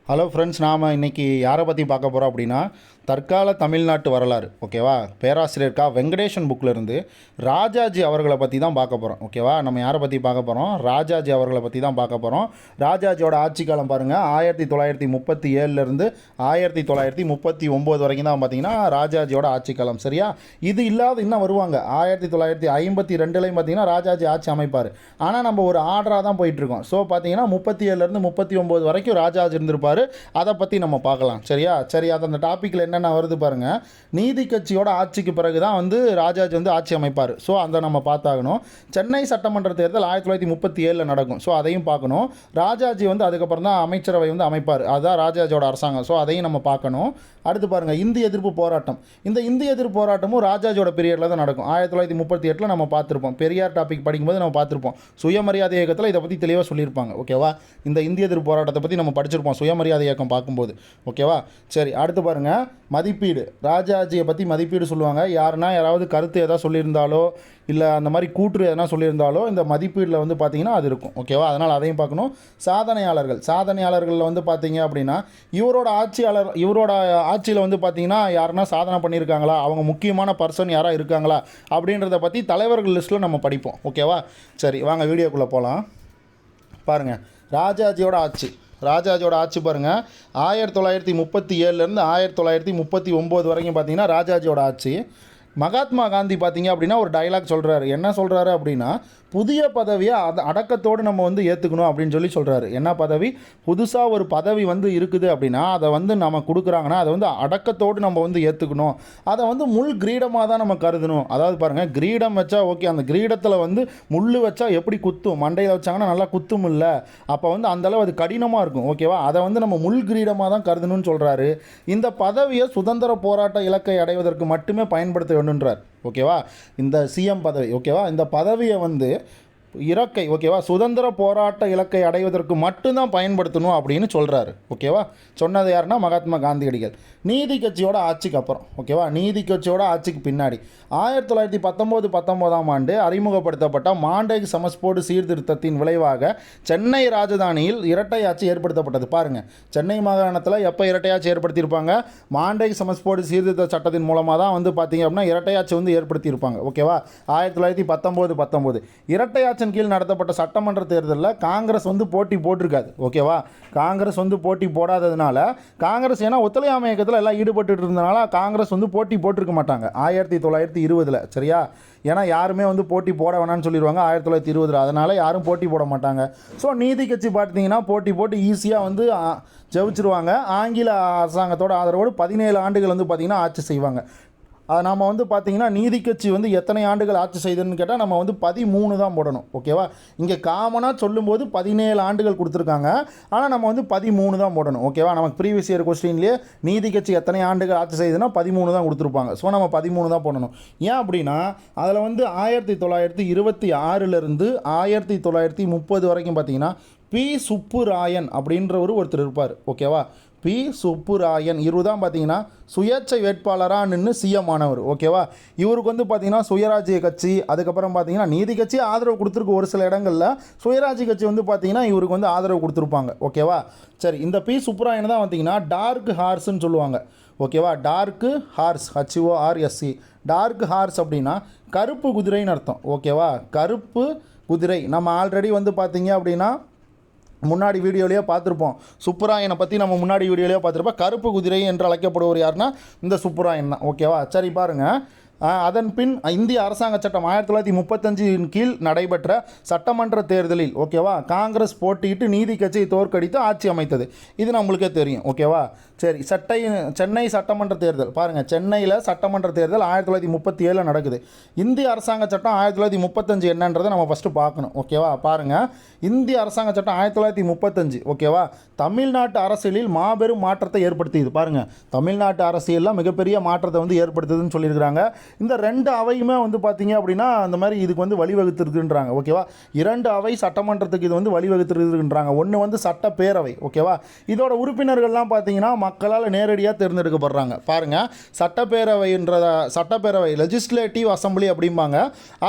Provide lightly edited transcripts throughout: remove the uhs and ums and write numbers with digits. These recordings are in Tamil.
ஹலோ ஃப்ரெண்ட்ஸ், நாம் இன்றைக்கி யாரை பற்றி பார்க்க போகிறோம் அப்படின்னா, தற்கால தமிழ்நாட்டு வரலாறு. ஓகேவா? பேராசிரியர் கா வெங்கடேஷன் புக்கிலிருந்து ராஜாஜி அவர்களை பற்றி தான் பார்க்க போகிறோம். ஓகேவா? நம்ம யாரை பற்றி பார்க்க போகிறோம்? ராஜாஜி அவர்களை பற்றி தான் பார்க்க போகிறோம். ராஜாஜியோட ஆட்சி காலம் பாருங்கள், 1937லேருந்து 1939 வரைக்கும் தான் பார்த்தீங்கன்னா ராஜாஜியோட ஆட்சி காலம். சரியா? இது இல்லாத இன்னும் வருவாங்க. 1952லையும் பார்த்தீங்கன்னா ராஜாஜி ஆட்சி அமைப்பார். ஆனால் நம்ம ஒரு ஆர்டராக தான் போயிட்டுருக்கோம். ஸோ பார்த்தீங்கன்னா 37லேருந்து 39 வரைக்கும் ராஜாஜி இருந்திருப்பார். அதை பற்றி நம்ம பார்க்கலாம். சரியா? சரி, அது அந்த டாப்பிக்கில் என்னென்ன வருது பாருங்கள். நீதி கட்சியோட ஆட்சிக்கு பிறகு தான் ராஜாஜி ஆட்சி அமைப்பார். ஸோ அதை நம்ம பார்த்தாகணும். சென்னை சட்டமன்ற தேர்தல் 1937 நடக்கும். ஸோ அதையும் பார்க்கணும். ராஜாஜி அதுக்கப்புறம் தான் அமைச்சரவை அமைப்பார். அதுதான் ராஜாஜியோட அரசாங்கம். ஸோ அதையும் நம்ம பார்க்கணும். அடுத்து பாருங்கள், இந்திய எதிர்ப்பு போராட்டம். இந்த இந்திய எதிர்ப்பு போராட்டமும் ராஜாஜியோட பீரியடில் தான் நடக்கும். 1938 நம்ம பார்த்துருப்போம். பெரியார் டாபிக் படிக்கும்போது நம்ம பார்த்துருப்போம். சுயமரியாதை இயக்கத்தில் இதை பற்றி தெளிவாக சொல்லியிருப்பாங்க. ஓகேவா? இந்த இந்திய எதிர்ப்பு போராட்டத்தை பற்றி நம்ம படிச்சிருப்போம் சுயமரியாதை இயக்கம் பார்க்கும்போது. ஓகேவா? சரி, அடுத்து பாருங்கள், மதிப்பீடு. ராஜாஜியை பற்றி மதிப்பீடு சொல்லுவாங்க. யாராவது கருத்து எதாவது சொல்லியிருந்தாலோ இல்லை அந்த மாதிரி கூற்று எதனா சொல்லியிருந்தாலோ இந்த மதிப்பீடில் பார்த்தீங்கன்னா அது இருக்கும். ஓகேவா? அதனால் அதையும் பார்க்கணும். சாதனையாளர்களில் பார்த்தீங்க அப்படின்னா இவரோட ஆட்சியில் பார்த்தீங்கன்னா யாருன்னா சாதனை பண்ணியிருக்காங்களா, அவங்க முக்கியமான பர்சன் யாராக இருக்காங்களா அப்படின்றத பற்றி தலைவர்கள் லிஸ்ட்டில் நம்ம படிப்போம். ஓகேவா? சரி, வாங்க வீடியோக்குள்ளே போகலாம். பாருங்கள், ராஜாஜியோட ஆட்சி பாருங்கள், 1937லேருந்து 1939 வரைக்கும் பார்த்தீங்கன்னா ராஜாஜியோட ஆட்சி. மகாத்மா காந்தி பார்த்தீங்க அப்படின்னா ஒரு டைலாக் சொல்கிறாரு. என்ன சொல்கிறாரு அப்படின்னா, புதிய பதவியை அடக்கத்தோடு நம்ம ஏற்றுக்கணும் அப்படின்னு சொல்கிறாரு. என்ன பதவி? புதுசாக ஒரு பதவி இருக்குது அப்படின்னா அதை நம்ம கொடுக்குறாங்கன்னா அதை அடக்கத்தோடு நம்ம ஏற்றுக்கணும். அதை முள் கிரீடமாக தான் நம்ம கருதணும். அதாவது பாருங்கள், கிரீடம் வச்சா ஓகே, அந்த கிரீடத்தில் முள் வச்சா எப்படி குத்தும், மண்டையில் வச்சாங்கன்னா நல்லா குத்தும் இல்லை, அப்போ அந்தளவு அது கடினமாக இருக்கும். ஓகேவா? அதை நம்ம முள் கிரீடமாக தான் கருதணும்னு சொல்கிறாரு. இந்த பதவியை சுதந்திர போராட்ட இலக்கை அடைவதற்கு மட்டுமே பயன்படுத்த வேண்டும்ன்றார். ஓகேவா? இந்த சிஎம் பதவி. ஓகேவா? இந்த பதவியை இறக்கை, ஓகேவா, சுதந்திர போராட்ட இலக்கை அடைவதற்கு மட்டும்தான் பயன்படுத்தணும் அப்படின்னு சொல்கிறாரு. ஓகேவா? சொன்னது யாருன்னா மகாத்மா காந்தியடிகள். நீதி கட்சியோட ஆட்சிக்கு அப்புறம், ஓகேவா, நீதி கட்சியோட ஆட்சிக்கு பின்னாடி 1919ஆம் ஆண்டு அறிமுகப்படுத்தப்பட்ட மாண்டேக் சமஸ்போர்டு சீர்திருத்தத்தின் விளைவாக சென்னை ராஜதானியில் இரட்டை ஆட்சி ஏற்படுத்தப்பட்டது. பாருங்கள், சென்னை மாகாணத்தில் எப்போ இரட்டை ஆட்சி ஏற்படுத்தியிருப்பாங்க? மாண்டேக் சமஸ்போர்டு சீர்திருத்த சட்டத்தின் மூலமாக தான் பார்த்தீங்க அப்படின்னா இரட்டை ஆட்சி ஏற்படுத்தியிருப்பாங்க. ஓகேவா? 1919 இரட்டை ஆட்சி கீழ் நடத்தப்பட்ட சட்டமன்ற தேர்தலில் காங்கிரஸ் போட்டி போட்டிருக்காது. ஓகேவா? காங்கிரஸ் போட்டி போடாததுனால, காங்கிரஸ் ஏன்னா ஒத்துழையாமை இயக்கத்தில் எல்லாம் ஈடுபட்டு இருந்தனால காங்கிரஸ் போட்டி போட்டிருக்க மாட்டாங்க 1920. சரியா? ஏன்னா யாருமே போட்டி போட வேணாம்னு சொல்லிடுவாங்க 1920. அதனால் யாரும் போட்டி போட மாட்டாங்க. ஸோ நீதி கட்சி பார்த்தீங்கன்னா போட்டு ஈஸியாக ஜெயிச்சிருவாங்க. ஆங்கில அரசாங்கத்தோட ஆதரவோடு 17 ஆண்டுகள் பார்த்தீங்கன்னா ஆட்சி செய்வாங்க. நாம் பார்த்திங்கன்னா நீதி கட்சி எத்தனை ஆண்டுகள் ஆட்சி செய்ததுன்னு கேட்டால் நம்ம 13 தான் போடணும். ஓகேவா? இங்கே காமனாக சொல்லும்போது 17 ஆண்டுகள் கொடுத்துருக்காங்க. ஆனால் நம்ம 13 தான் போடணும். ஓகேவா? நமக்கு ப்ரீவியஸ் இயர் கொஸ்டின்லேயே நீதி கட்சி எத்தனை ஆண்டுகள் ஆட்சி செய்யுதுன்னா 13 தான் கொடுத்துருப்பாங்க. ஸோ நம்ம 13 தான் போடணும். ஏன் அப்படின்னா அதில் 1926லேருந்து 1930 வரைக்கும் பார்த்திங்கன்னா பி சுப்புராயன் அப்படின்ற ஒருத்தர் இருப்பார். ஓகேவா? பி சுப்புராயன் இவர் தான் பார்த்தீங்கன்னா சுயேட்சை வேட்பாளராக நின்று சிஎம் ஆனவர். ஓகேவா? இவருக்கு பார்த்தீங்கன்னா சுயராஜ்ய கட்சி, அதுக்கப்புறம் பார்த்தீங்கன்னா நீதி கட்சி ஆதரவு கொடுத்துருக்கு. ஒரு சில இடங்களில் சுயராஜ்ய கட்சி பார்த்தீங்கன்னா இவருக்கு ஆதரவு கொடுத்துருப்பாங்க. ஓகேவா? சரி, இந்த பி சுப்புராயன் தான் பார்த்தீங்கன்னா டார்க் ஹார்ஸ்ன்னு சொல்லுவாங்க. ஓகேவா? Dark horse, HORSE, dark horse அப்படின்னா கருப்பு குதிரைன்னு அர்த்தம். ஓகேவா? கருப்பு குதிரை. நம்ம ஆல்ரெடி பார்த்தீங்க அப்படின்னா முன்னாடி வீடியோலேயே பார்த்துருப்போம். சுப்புராயனை பற்றி நம்ம முன்னாடி வீடியோலேயே பார்த்துருப்போம். கருப்பு குதிரை என்று அழைக்கப்படுவர் யாருன்னா இந்த சுப்புராயன் தான். ஓகேவா? சரி, பாருங்கள், அதன் பின் இந்திய அரசாங்க சட்டம் 1935 கீழ் நடைபெற்ற சட்டமன்ற தேர்தலில், ஓகேவா, காங்கிரஸ் போட்டியிட்டு நீதி கட்சியை தோற்கடித்து ஆட்சி அமைத்தது. இது நம்மளுக்கே தெரியும். ஓகேவா? சரி, சென்னை சட்டமன்ற தேர்தல் பாருங்கள். சென்னையில் சட்டமன்ற தேர்தல் 1937 நடக்குது. இந்திய அரசாங்க சட்டம் 1935 என்னன்றதை நம்ம ஃபஸ்ட்டு பார்க்கணும். ஓகேவா? பாருங்கள், இந்திய அரசாங்க சட்டம் 1935. ஓகேவா? தமிழ்நாட்டு அரசியலில் மாபெரும் மாற்றத்தை ஏற்படுத்தியது. பாருங்கள், தமிழ்நாட்டு அரசியலில் மிகப்பெரிய மாற்றத்தை ஏற்படுத்துதுன்னு சொல்லியிருக்கிறாங்க. இந்த 2 அவையுமே வந்து பார்த்தீங்க அப்படின்னா அந்த மாதிரி இதுக்கு வந்து வழிவகுத்திருக்குன்றாங்க. ஓகேவா, 2 அவை சட்டமன்றத்துக்கு இது வந்து வழிவகுத்திருக்குன்றாங்க. ஒன்று வந்து சட்டப்பேரவை. ஓகேவா, இதோட உறுப்பினர்கள்லாம் பார்த்தீங்கன்னா மக்களால் நேரடியாக தேர்ந்தெடுக்கப்படுறாங்க. பாருங்கள், சட்டப்பேரவை லெஜிஸ்லேட்டிவ் அசம்பிளி அப்படிம்பாங்க.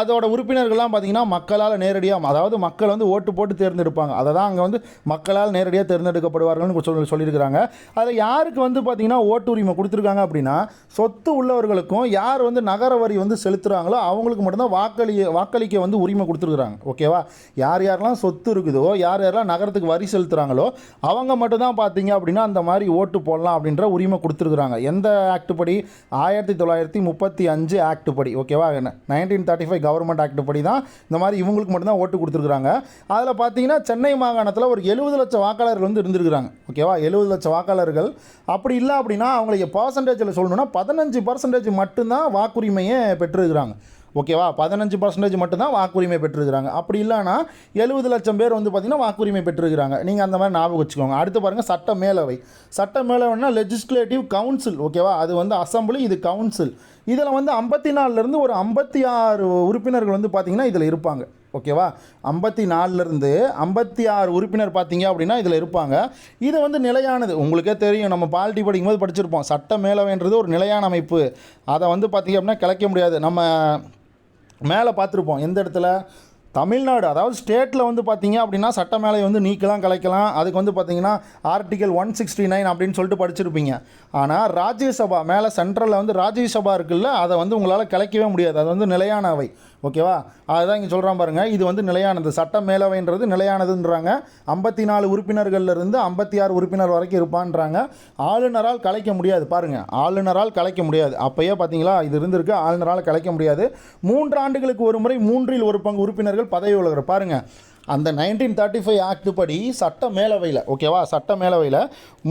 அதோட உறுப்பினர்கள்லாம் பார்த்தீங்கன்னா மக்களால் நேரடியாக, அதாவது மக்கள் வந்து ஓட்டு போட்டு தேர்ந்தெடுப்பாங்க. அதை தான் அங்கே வந்து மக்களால் நேரடியாக தேர்ந்தெடுக்கப்படுவார்கள்னு சொல்லியிருக்கிறாங்க. அதில் யாருக்கு வந்து பார்த்தீங்கன்னா ஓட்டு உரிமை கொடுத்துருக்காங்க அப்படின்னா, சொத்து உள்ளவர்களுக்கும் யார் வந்து நகர வரி வந்து செலுத்துகிறாங்களோ அவங்களுக்கு மட்டும்தான் வாக்களிக்க வந்து உரிமை கொடுத்துருக்குறாங்க. ஓகேவா, யார் யாரெல்லாம் சொத்து இருக்குதோ, யார் யாரெல்லாம் நகரத்துக்கு வரி செலுத்துகிறாங்களோ அவங்க மட்டும்தான் பார்த்தீங்க அப்படின்னா அந்த மாதிரி ஓட்டு போடலாம் அப்படின்ற உரிமை கொடுத்துருக்குறாங்க. எந்த ஆக்ட் படி? 1935 ஆக்ட் படி. ஓகேவா, 1935 கவர்மெண்ட் ஆக்ட் படி தான் இந்த மாதிரி இவங்களுக்கு மட்டும்தான் ஓட்டு கொடுத்துருக்குறாங்க. அதில் பார்த்தீங்கன்னா சென்னை மாகாணத்தில் ஒரு 70 லட்சம் வாக்காளர்கள் வந்து இருந்திருக்கிறாங்க. ஓகேவா, 70 லட்சம் வாக்காளர்கள். அப்படி இல்லை அப்படின்னா அவங்களுக்கு பர்சன்டேஜில் சொல்லணும்னா 15% மட்டும்தான் வாக்குரிமையை பெற்றிருக்கிறாங்க. ஓகேவா, 15% மட்டும்தான் வாக்குரிமை பெற்றிருக்கிறாங்க. அப்படி இல்லைன்னா 70 லட்சம் பேர் வந்து பார்த்திங்கன்னா வாக்குரிமை பெற்றிருக்கிறாங்க. நீங்கள் அந்த மாதிரி ஞாபகம் வச்சுக்கோங்க. அடுத்து பாருங்கள், சட்ட மேலவைனா லெஜிஸ்லேட்டிவ் கவுன்சில். ஓகேவா, அது வந்து அசம்பிளி, இது கவுன்சில். இதில் வந்து 54லேருந்து ஒரு 56 உறுப்பினர்கள் வந்து பார்த்திங்கன்னா இதில் இருப்பாங்க. ஓகேவா, 54லேருந்து 56 உறுப்பினர் பார்த்தீங்க அப்படின்னா இதில் இருப்பாங்க. இது வந்து நிலையானது. உங்களுக்கே தெரியும், நம்ம பாலிட்டி படிக்கும்போது படிச்சிருப்போம். சட்ட மேலவைன்றது ஒரு நிலையான அமைப்பு. அதை வந்து பார்த்திங்க அப்படின்னா கலைக்க முடியாது. நம்ம மேலே பார்த்துருப்போம் எந்த இடத்துல, தமிழ்நாடு, அதாவது ஸ்டேட்டில் வந்து பார்த்தீங்க அப்படின்னா சட்ட மேலே வந்து நீக்கலாம் கலைக்கலாம். அதுக்கு வந்து பார்த்தீங்கன்னா ஆர்டிகல் 169 அப்படின்னு சொல்லிட்டு படிச்சிருப்பீங்க. ஆனால் ராஜ்யசபா மேலே சென்ட்ரலில் வந்து ராஜ்யசபா இருக்குல்ல, அதை வந்து உங்களால் கலைக்கவே முடியாது. அது வந்து நிலையான அவை. ஓகேவா, அதுதான் இங்கே சொல்கிறான் பாருங்கள், இது வந்து நிலையானது. சட்ட மேலவைன்றது நிலையானதுன்றாங்க. 54 உறுப்பினர்கள்லேருந்து 56 உறுப்பினர் வரைக்கும் இருப்பான்றாங்க. ஆளுநரால் கலைக்க முடியாது. பாருங்கள், ஆளுநரால் கலைக்க முடியாது. அப்போயே பார்த்தீங்களா இது இருந்திருக்கு. ஆளுநரால் கலைக்க முடியாது. 3 ஆண்டுகளுக்கு ஒரு முறை 3 1/4 உறுப்பினர்கள் பதவி விலகுற. பாருங்கள், அந்த 1935 ஆக்ட் படி சட்ட மேலவையில், ஓகேவா, சட்ட மேலவையில்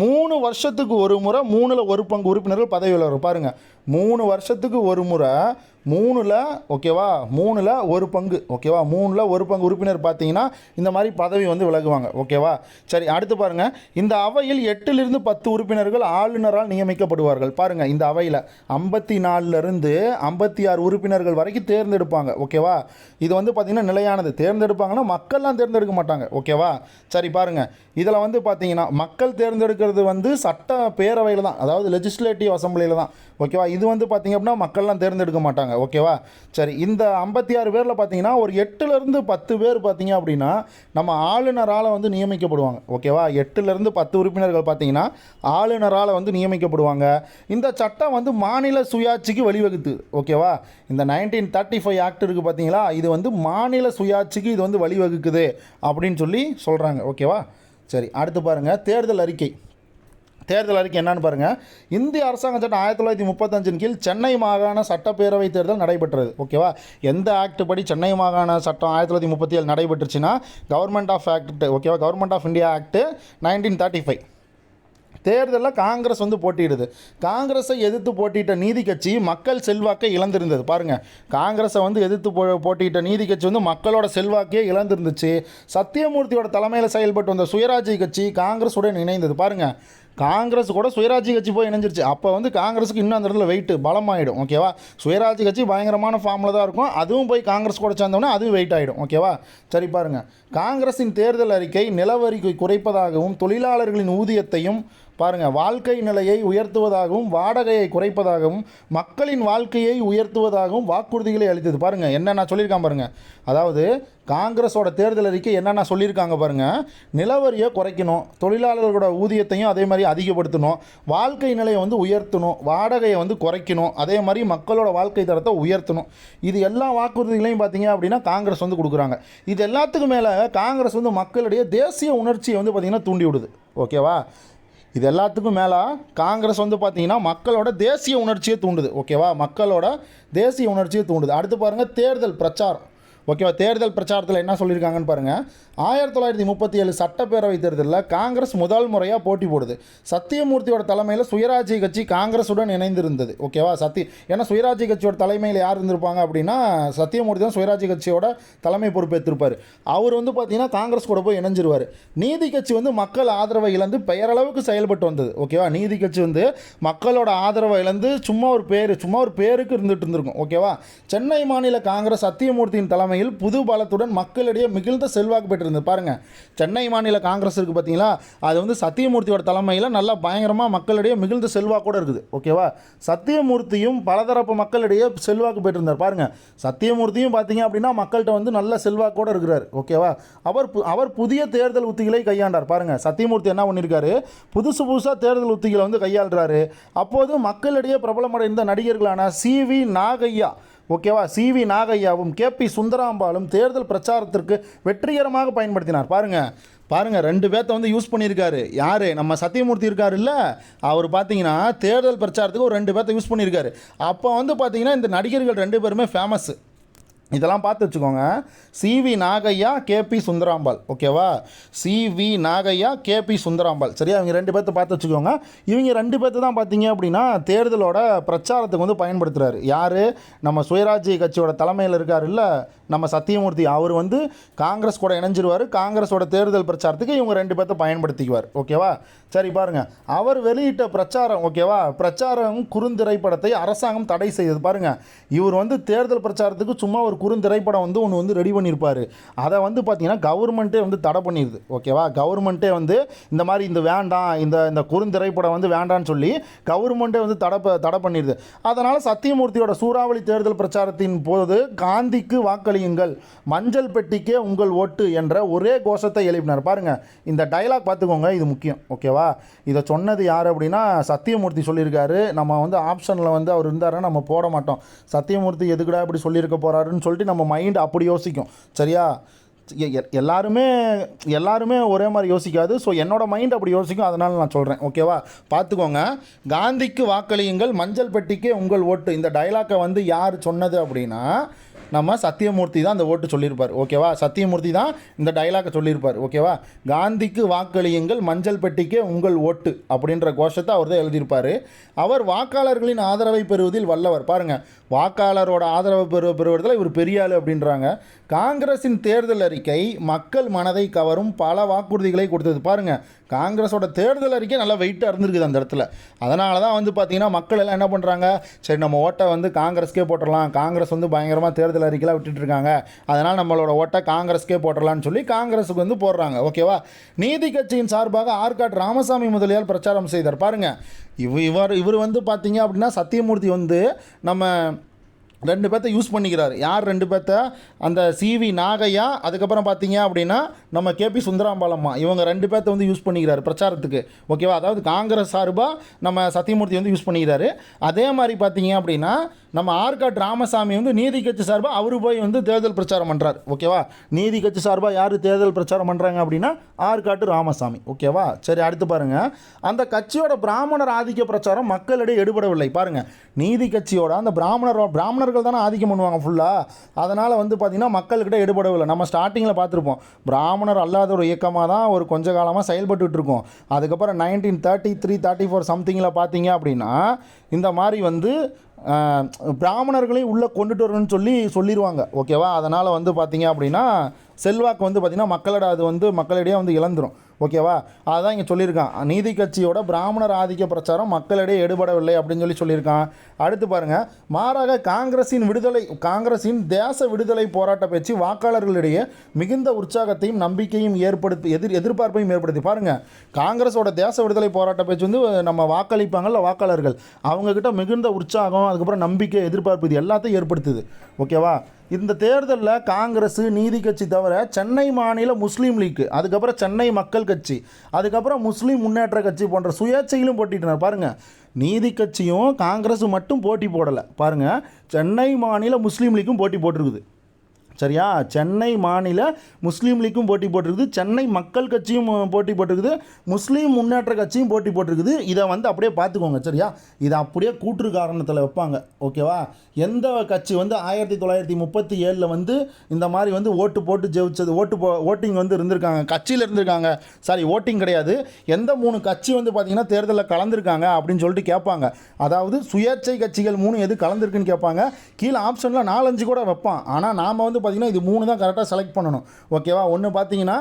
3 வருஷத்துக்கு ஒரு முறை 3 1/4 உறுப்பினர்கள் பதவி விலகுற. பாருங்கள், 3 வருஷத்துக்கு ஒரு முறை 3ல், ஓகேவா, 3ல் 1/4, ஓகேவா, 3ல் 1/4 உறுப்பினர் பார்த்தீங்கன்னா இந்த மாதிரி பதவி வந்து விலகுவாங்க. ஓகேவா, சரி, அடுத்து பாருங்கள், இந்த அவையில் 8லிருந்து 10 உறுப்பினர்கள் ஆளுநரால் நியமிக்கப்படுவார்கள். பாருங்கள், இந்த அவையில் 54லேருந்து 56 உறுப்பினர்கள் வரைக்கும் தேர்ந்தெடுப்பாங்க. ஓகேவா, இது வந்து பார்த்திங்கன்னா நிலையானது. தேர்ந்தெடுப்பாங்கன்னா மக்கள்லாம் தேர்ந்தெடுக்க மாட்டாங்க. ஓகேவா, சரி, பாருங்கள், இதில் வந்து பார்த்தீங்கன்னா மக்கள் தேர்ந்தெடுக்கிறது வந்து சட்ட பேரவையில் தான், அதாவது லெஜிஸ்லேட்டிவ் அசம்பிளியில் தான். ஓகேவா, இது வந்து பார்த்திங்க அப்படின்னா மக்கள்லாம் தேர்ந்தெடுக்க மாட்டாங்க. ஓகேவா, சரி, இந்த 56 பேரில் பார்த்தீங்கன்னா ஒரு 8லேருந்து 10 பேர் பார்த்தீங்க அப்படின்னா நம்ம ஆளுநரால் வந்து நியமிக்கப்படுவாங்க. ஓகேவா, 8லேருந்து 10 உறுப்பினர்கள் பார்த்தீங்கன்னா ஆளுநரால் வந்து நியமிக்கப்படுவாங்க. இந்த சட்டம் வந்து மாநில சுயாட்சிக்கு வழிவகுத்து. ஓகேவா, இந்த 1935 ஆக்ட் இருக்குது பார்த்தீங்களா, இது வந்து மாநில சுயாட்சிக்கு இது வந்து வழிவகுக்குது அப்படின்னு சொல்லி சொல்கிறாங்க. ஓகேவா, சரி, அடுத்து பாருங்கள், தேர்தல் அறிக்கை என்னன்னு பாருங்கள். இந்திய அரசாங்க சட்டம் 1935 கீழ் சென்னை மாகாண சட்டப்பேரவை தேர்தல் நடைபெற்றது. ஓகேவா, எந்த ஆக்ட் படி சென்னை மாகாண சட்டம் 1937 நடைபெற்றுச்சுன்னா கவர்மெண்ட் ஆஃப் ஆக்ட். ஓகேவா, கவர்மெண்ட் ஆஃப் இந்தியா ஆக்ட் 1935. தேர்தலில் காங்கிரஸ் வந்து போட்டியிடுது. காங்கிரஸை எதிர்த்து போட்டியிட்ட நீதி கட்சி மக்கள் செல்வாக்கை இழந்திருந்தது. பாருங்கள், காங்கிரஸை வந்து எதிர்த்து போட்டியிட்ட நீதி கட்சி வந்து மக்களோட செல்வாக்கையே இழந்திருந்துச்சு. சத்தியமூர்த்தியோட தலைமையில் செயல்பட்டு வந்த சுயராஜ்ய கட்சி காங்கிரஸுடன் இணைந்தது. பாருங்கள், காங்கிரஸ் கூட சுயராஜ்ய கட்சி போய் இணைஞ்சிருச்சு. அப்போ வந்து காங்கிரஸுக்கு இன்னும் அந்த இடத்துல வெயிட்டு பலமாயிடும். ஓகேவா, சுயராஜ்ய கட்சி பயங்கரமான ஃபார்மில் தான் இருக்கும். அதுவும் போய் காங்கிரஸ் கூட சேர்ந்தோன்னே அதுவும் வெயிட் ஆகிடும். ஓகேவா, சரி, பாருங்கள், காங்கிரஸின் தேர்தல் அறிக்கை நிலவரி குறைப்பதாகவும் தொழிலாளர்களின் ஊதியத்தையும் பாருங்கள் வாழ்க்கை நிலையை உயர்த்துவதாகவும் வாடகையை குறைப்பதாகவும் மக்களின் வாழ்க்கையை உயர்த்துவதாகவும் வாக்குறுதிகளை அளித்தது. பாருங்கள், என்னென்ன சொல்லியிருக்கான் பாருங்கள். அதாவது காங்கிரஸோட தேர்தல் அறிக்கை என்னென்ன சொல்லியிருக்காங்க பாருங்கள். நிலவரியை குறைக்கணும், தொழிலாளர்களோட ஊதியத்தையும் அதே மாதிரி அதிகப்படுத்தணும், வாழ்க்கை நிலையை வந்து உயர்த்தணும், வாடகையை வந்து குறைக்கணும், அதே மாதிரி மக்களோட வாழ்க்கை தரத்தை உயர்த்தணும். இது எல்லா வாக்குறுதிகளையும் பார்த்தீங்க அப்படின்னா காங்கிரஸ் வந்து கொடுக்குறாங்க. இது எல்லாத்துக்கும் மேலே காங்கிரஸ் வந்து மக்களிடையே தேசிய உணர்ச்சியை வந்து பார்த்திங்கன்னா தூண்டி விடுது. ஓகேவா, இது எல்லாத்துக்கும் மேலே காங்கிரஸ் வந்து பார்த்திங்கன்னா மக்களோட தேசிய உணர்ச்சியை தூண்டுது. ஓகேவா, மக்களோட தேசிய உணர்ச்சியை தூண்டுது. அடுத்து பாருங்கள், தேர்தல் பிரச்சாரம். ஓகேவா, தேர்தல் பிரச்சாரத்தில் என்ன சொல்லியிருக்காங்கன்னு பாருங்கள். 1937 சட்டப்பேரவை தேர்தலில் காங்கிரஸ் முதல் முறையாக போட்டி போடுது. சத்தியமூர்த்தியோட தலைமையில் சுயராஜ்ய கட்சி காங்கிரஸுடன் இணைந்திருந்தது. ஓகேவா, ஏன்னா சுயராஜ்ய கட்சியோட தலைமையில் யார் இருந்திருப்பாங்க அப்படின்னா சத்தியமூர்த்தி தான் சுயராஜ்ய கட்சியோட தலைமை பொறுப்பேற்றிருப்பார். அவர் வந்து பார்த்தீங்கன்னா காங்கிரஸ் கூட போய் இணைஞ்சிருவார். நீதி கட்சி வந்து மக்கள் ஆதரவை இழந்து பெயரளவுக்கு செயல்பட்டு வந்தது. ஓகேவா, நீதி கட்சி வந்து மக்களோட ஆதரவை இழந்து சும்மா ஒரு பேருக்கு இருந்துட்டு இருந்திருக்கும். ஓகேவா, சென்னை மாநில காங்கிரஸ் சத்தியமூர்த்தியின் தலைமையில் புது பலத்துடன் மக்களிடையே மிகுந்த செல்வாக்கு பெற்றிருந்தது. பாருங்க, சென்னை மாநில காங்கிரஸ் இருக்குது பார்த்தீங்களா, அது வந்து சத்தியமூர்த்தியோட தலைமையில் நல்லா பயங்கரமாக மக்களிடையே மிகுந்த செல்வாக்கோடு இருக்குது. ஓகேவா, சத்தியமூர்த்தியும் பலதரப்பு மக்களிடையே செல்வாக்கு பெற்றிருந்தார். பாருங்கள், சத்தியமூர்த்தியும் பார்த்தீங்க அப்படின்னா மக்கள்கிட்ட வந்து நல்ல செல்வாக்கோடு இருக்கிறார். ஓகேவா, அவர் புதிய தேர்தல் உத்திகளை கையாண்டார். பாருங்கள், சத்தியமூர்த்தி என்ன பண்ணியிருக்காரு, புதுசாக தேர்தல் உத்திகளை வந்து கையாளுறாரு. அப்போது மக்களிடையே பிரபலமடைந்த நடிகர்களான சி.வி. நாகையா, ஓகேவா, சி.வி. நாகையாவும் கே.பி. சுந்தராம்பாலும் தேர்தல் பிரச்சாரத்திற்கு வெற்றிகரமாக பயன்படுத்தினார். பாருங்கள் 2 பேர்த்த வந்து யூஸ் பண்ணியிருக்காரு. யார், நம்ம சத்தியமூர்த்தி இருக்கார் இல்லை, அவர் பார்த்தீங்கன்னா தேர்தல் பிரச்சாரத்துக்கு ஒரு 2 பேர்த்த யூஸ் பண்ணியிருக்காரு. அப்போ வந்து பார்த்தீங்கன்னா இந்த நடிகர்கள் 2 பேருமே ஃபேமஸ்ஸு. இதெல்லாம் பார்த்து வச்சுக்கோங்க. சி.வி. நாகையா, கே.பி. சுந்தராம்பாள். ஓகேவா, சி.வி. நாகையா, கே.பி. சுந்தராம்பாள். சரியா, இவங்க 2 பேர்த்த பார்த்து வச்சுக்கோங்க. இவங்க 2 பேர்த்து தான் பார்த்தீங்க அப்படின்னா தேர்தலோட பிரச்சாரத்துக்கு வந்து பயன்படுத்துகிறாரு. யார், நம்ம சுயராஜ்ய கட்சியோட தலைமையில் இருக்கார் இல்லை நம்ம சத்தியமூர்த்தி, அவர் வந்து காங்கிரஸ் கூட இணைஞ்சிருவார். காங்கிரஸோட தேர்தல் பிரச்சாரத்துக்கு இவங்க 2 பேர்த்த பயன்படுத்திக்குவார். ஓகேவா, சரி பாருங்கள், அவர் வெளியிட்ட பிரச்சாரம், ஓகேவா, பிரச்சாரம் குறுந்திரைப்படத்தை அரசாங்கம் தடை செய்தது. பாருங்கள், இவர் வந்து தேர்தல் பிரச்சாரத்துக்கு சும்மா ஒரு குறுந்திரைப்படம் வந்து ஒன்று வந்து ரெடி பண்ணியிருப்பார். அதை வந்து பார்த்தீங்கன்னா கவர்மெண்ட்டே வந்து தடை பண்ணிடுது. ஓகேவா, கவர்மெண்ட்டே வந்து இந்த மாதிரி வேண்டாம், இந்த குறுந்திரைப்படம் வந்து வேண்டான்னு சொல்லி கவர்மெண்ட்டே வந்து தடை பண்ணிடுது. அதனால் சத்தியமூர்த்தியோட சூறாவளி தேர்தல் பிரச்சாரத்தின் போது காந்திக்கு வாக்களியுங்கள், மஞ்சள் பெட்டிக்கே உங்கள் ஓட்டு என்ற ஒரே கோஷத்தை எழுப்பினார். பாருங்கள், இந்த டைலாக் பார்த்துக்கோங்க, இது முக்கியம். ஓகேவா, இதை சொன்னது யார் அப்படின்னா சத்தியமூர்த்தி சொல்லியிருக்காரு. நம்ம வந்து ஆப்ஷனில் வந்து அவர் இருந்தாருன்னா நம்ம போட மாட்டோம். சத்தியமூர்த்தி எதுக்குடா இப்படி சொல்லியிருக்க போகிறாருன்னு சொல்லிட்டு நம்ம மைண்ட் அப்படி யோசிக்கும். சரியா, எல்லாருமே ஒரே மாதிரி யோசிக்காது. ஸோ என்னோடய மைண்ட் அப்படி யோசிக்கும், அதனால் நான் சொல்கிறேன். ஓகேவா, பார்த்துக்கோங்க. காந்திக்கு வாக்களியுங்கள், மஞ்சள் பெட்டிக்கே உங்கள் ஓட்டு, இந்த டைலாக்கை வந்து யார் சொன்னது அப்படின்னா நம்ம சத்தியமூர்த்தி தான் இந்த ஓட்டு சொல்லியிருப்பார். ஓகேவா, சத்தியமூர்த்தி தான் இந்த டைலாக்கை சொல்லியிருப்பார். ஓகேவா, காந்திக்கு வாக்களியுங்கள், மஞ்சள் பெட்டிக்கே உங்கள் ஓட்டு அப்படின்ற கோஷத்தை அவர் தான் எழுதியிருப்பார். அவர் வாக்காளர்களின் ஆதரவை பெறுவதில் வல்லவர். பாருங்கள், வாக்காளரோட ஆதரவை பெறுவதில் இவர் பெரிய ஆள் அப்படின்றாங்க. காங்கிரஸின் தேர்தல் அறிக்கை மக்கள் மனதை கவரும் பல வாக்குறுதிகளை கொடுத்தது. பாருங்கள், காங்கிரஸோட தேர்தல் அறிக்கை நல்லா வெயிட்டாக இருந்திருக்குது அந்த இடத்துல. அதனால தான் வந்து பார்த்திங்கன்னா மக்கள் எல்லாம் என்ன பண்ணுறாங்க, சரி நம்ம ஓட்டை வந்து காங்கிரஸ்க்கே போட்டுடலாம், காங்கிரஸ் வந்து பயங்கரமாக தேர்தல் அறிக்கைலாம் விட்டுட்டுருக்காங்க, அதனால் நம்மளோட ஓட்டை காங்கிரஸ்க்கே போட்டுடலான்னு சொல்லி காங்கிரஸுக்கு வந்து போடுறாங்க. ஓகேவா, நீதி கட்சியின் சார்பாக ஆற்காடு ராமசாமி முதலியார் பிரச்சாரம் செய்தார். பாருங்கள், இவர் வந்து பார்த்தீங்க அப்படின்னா சத்தியமூர்த்தி வந்து நம்ம 2 பேர்த்த யூஸ் பண்ணிக்கிறார். யார் 2 பேர்த்த, அந்த சி.வி. நாகையா, அதுக்கப்புறம் பார்த்தீங்க அப்படின்னா நம்ம கே.பி. சுந்தராம்பாளம்மா, இவங்க 2 பேர்த்த வந்து யூஸ் பண்ணிக்கிறார் பிரச்சாரத்துக்கு. ஓகேவா, அதாவது காங்கிரஸ் சார்பாக நம்ம சத்தியமூர்த்தி வந்து யூஸ் பண்ணிக்கிறாரு. அதே மாதிரி பார்த்தீங்க அப்படின்னா நம்ம ஆற்காடு ராமசாமி வந்து நீதி கட்சி சார்பாக அவரு போய் வந்து தேர்தல் பிரச்சாரம் பண்ணுறார். ஓகேவா, நீதி கட்சி சார்பாக யார் தேர்தல் பிரச்சாரம் பண்ணுறாங்க அப்படின்னா ஆற்காடு ராமசாமி. ஓகேவா, சரி அடுத்து பாருங்கள், அந்த கட்சியோட பிராமணர் ஆதிக்க பிரச்சாரம் மக்களிடையே எடுபடவில்லை. பாருங்கள், நீதி கட்சியோட அந்த பிராமணர்கள் தானே ஆதிக்கம் பண்ணுவாங்க ஃபுல்லாக, அதனால் வந்து பார்த்திங்கன்னா மக்கள்கிட்ட எடுபடவில்லை. நம்ம ஸ்டார்டிங்கில் பார்த்துருப்போம், பிராமணர் அல்லாத ஒரு இயக்கமாக தான் ஒரு கொஞ்ச காலமாக செயல்பட்டுட்டு இருக்கோம். அதுக்கப்புறம் 1933-34 சம்திங்கில் பார்த்தீங்க அப்படின்னா இந்த மாதிரி வந்து பிராமணர்களையும் உள்ளே கொண்டுட்டு வரணும்னு சொல்லிடுவாங்க. ஓகேவா, அதனால் வந்து பார்த்திங்க அப்படின்னா செல்வாக்கு வந்து பார்த்திங்கன்னா மக்களோட அது வந்து மக்களிடையே வந்து இழந்துடும். ஓகேவா, அதுதான் இங்கே சொல்லியிருக்கான், நீதி கட்சியோட பிராமணர் ஆதிக்க பிரச்சாரம் மக்களிடையே எடுபடவில்லை அப்படின்னு சொல்லியிருக்கான். அடுத்து பாருங்கள், மாறாக காங்கிரஸின் தேச விடுதலை போராட்ட பேச்சு வாக்காளர்களிடையே மிகுந்த உற்சாகத்தையும் நம்பிக்கையும் எதிர்பார்ப்பையும் ஏற்படுத்தி. பாருங்கள், காங்கிரஸோட தேச விடுதலை போராட்ட பேச்சு வந்து நம்ம வாக்களிப்பாங்கள்ல வாக்காளர்கள், அவங்கக்கிட்ட மிகுந்த உற்சாகம், அதுக்கப்புறம் நம்பிக்கை, எதிர்பார்ப்பு, இது எல்லாத்தையும் ஏற்படுத்துது. ஓகேவா, இந்த தேர்தலில் காங்கிரஸ், நீதி கட்சி தவிர சென்னை மாநில முஸ்லீம் லீக், அதுக்கப்புறம் சென்னை மக்கள் கட்சி, அதுக்கப்புறம் முஸ்லீம் முன்னேற்ற கட்சி போன்ற சுயேட்சையிலும் போட்டிட்டனர். பாருங்கள், நீதி கட்சியும் காங்கிரஸும் மட்டும் போட்டி போடலை. பாருங்கள், சென்னை மாநில முஸ்லீம் லீக்கும் போட்டி போட்டிருக்குது. சரியா? சென்னை மாநில முஸ்லீம் லீக்கும் போட்டி போட்டிருக்குது, சென்னை மக்கள் கட்சியும் போட்டி போட்டிருக்குது, முஸ்லீம் முன்னேற்ற கட்சியும் போட்டி போட்டிருக்குது. இதை வந்து அப்படியே பார்த்துக்கோங்க. சரியா? இதை அப்படியே கூற்று காரணத்தில் வைப்பாங்க. ஓகேவா? எந்த கட்சி வந்து 1937 வந்து இந்த மாதிரி வந்து ஓட்டு போட்டு ஜெயிச்சது, ஓட்டிங் வந்து இருந்திருக்காங்க, கட்சியில் இருந்திருக்காங்க, சாரி ஓட்டிங் கிடையாது, எந்த 3 கட்சி வந்து பார்த்திங்கன்னா தேர்தலில் கலந்துருக்காங்க அப்படின்னு சொல்லிட்டு கேட்பாங்க. அதாவது சுயேட்சை கட்சிகள் 3 எது கலந்துருக்குன்னு கேட்பாங்க. கீழே ஆப்ஷனில் 4-5 கூட வைப்பான். ஆனால் நாம் வந்து பார்த்திங்கன்னா இது 3 தான் கரெக்டாக செலக்ட் பண்ணணும். ஓகேவா? ஒன்று பார்த்தீங்கன்னா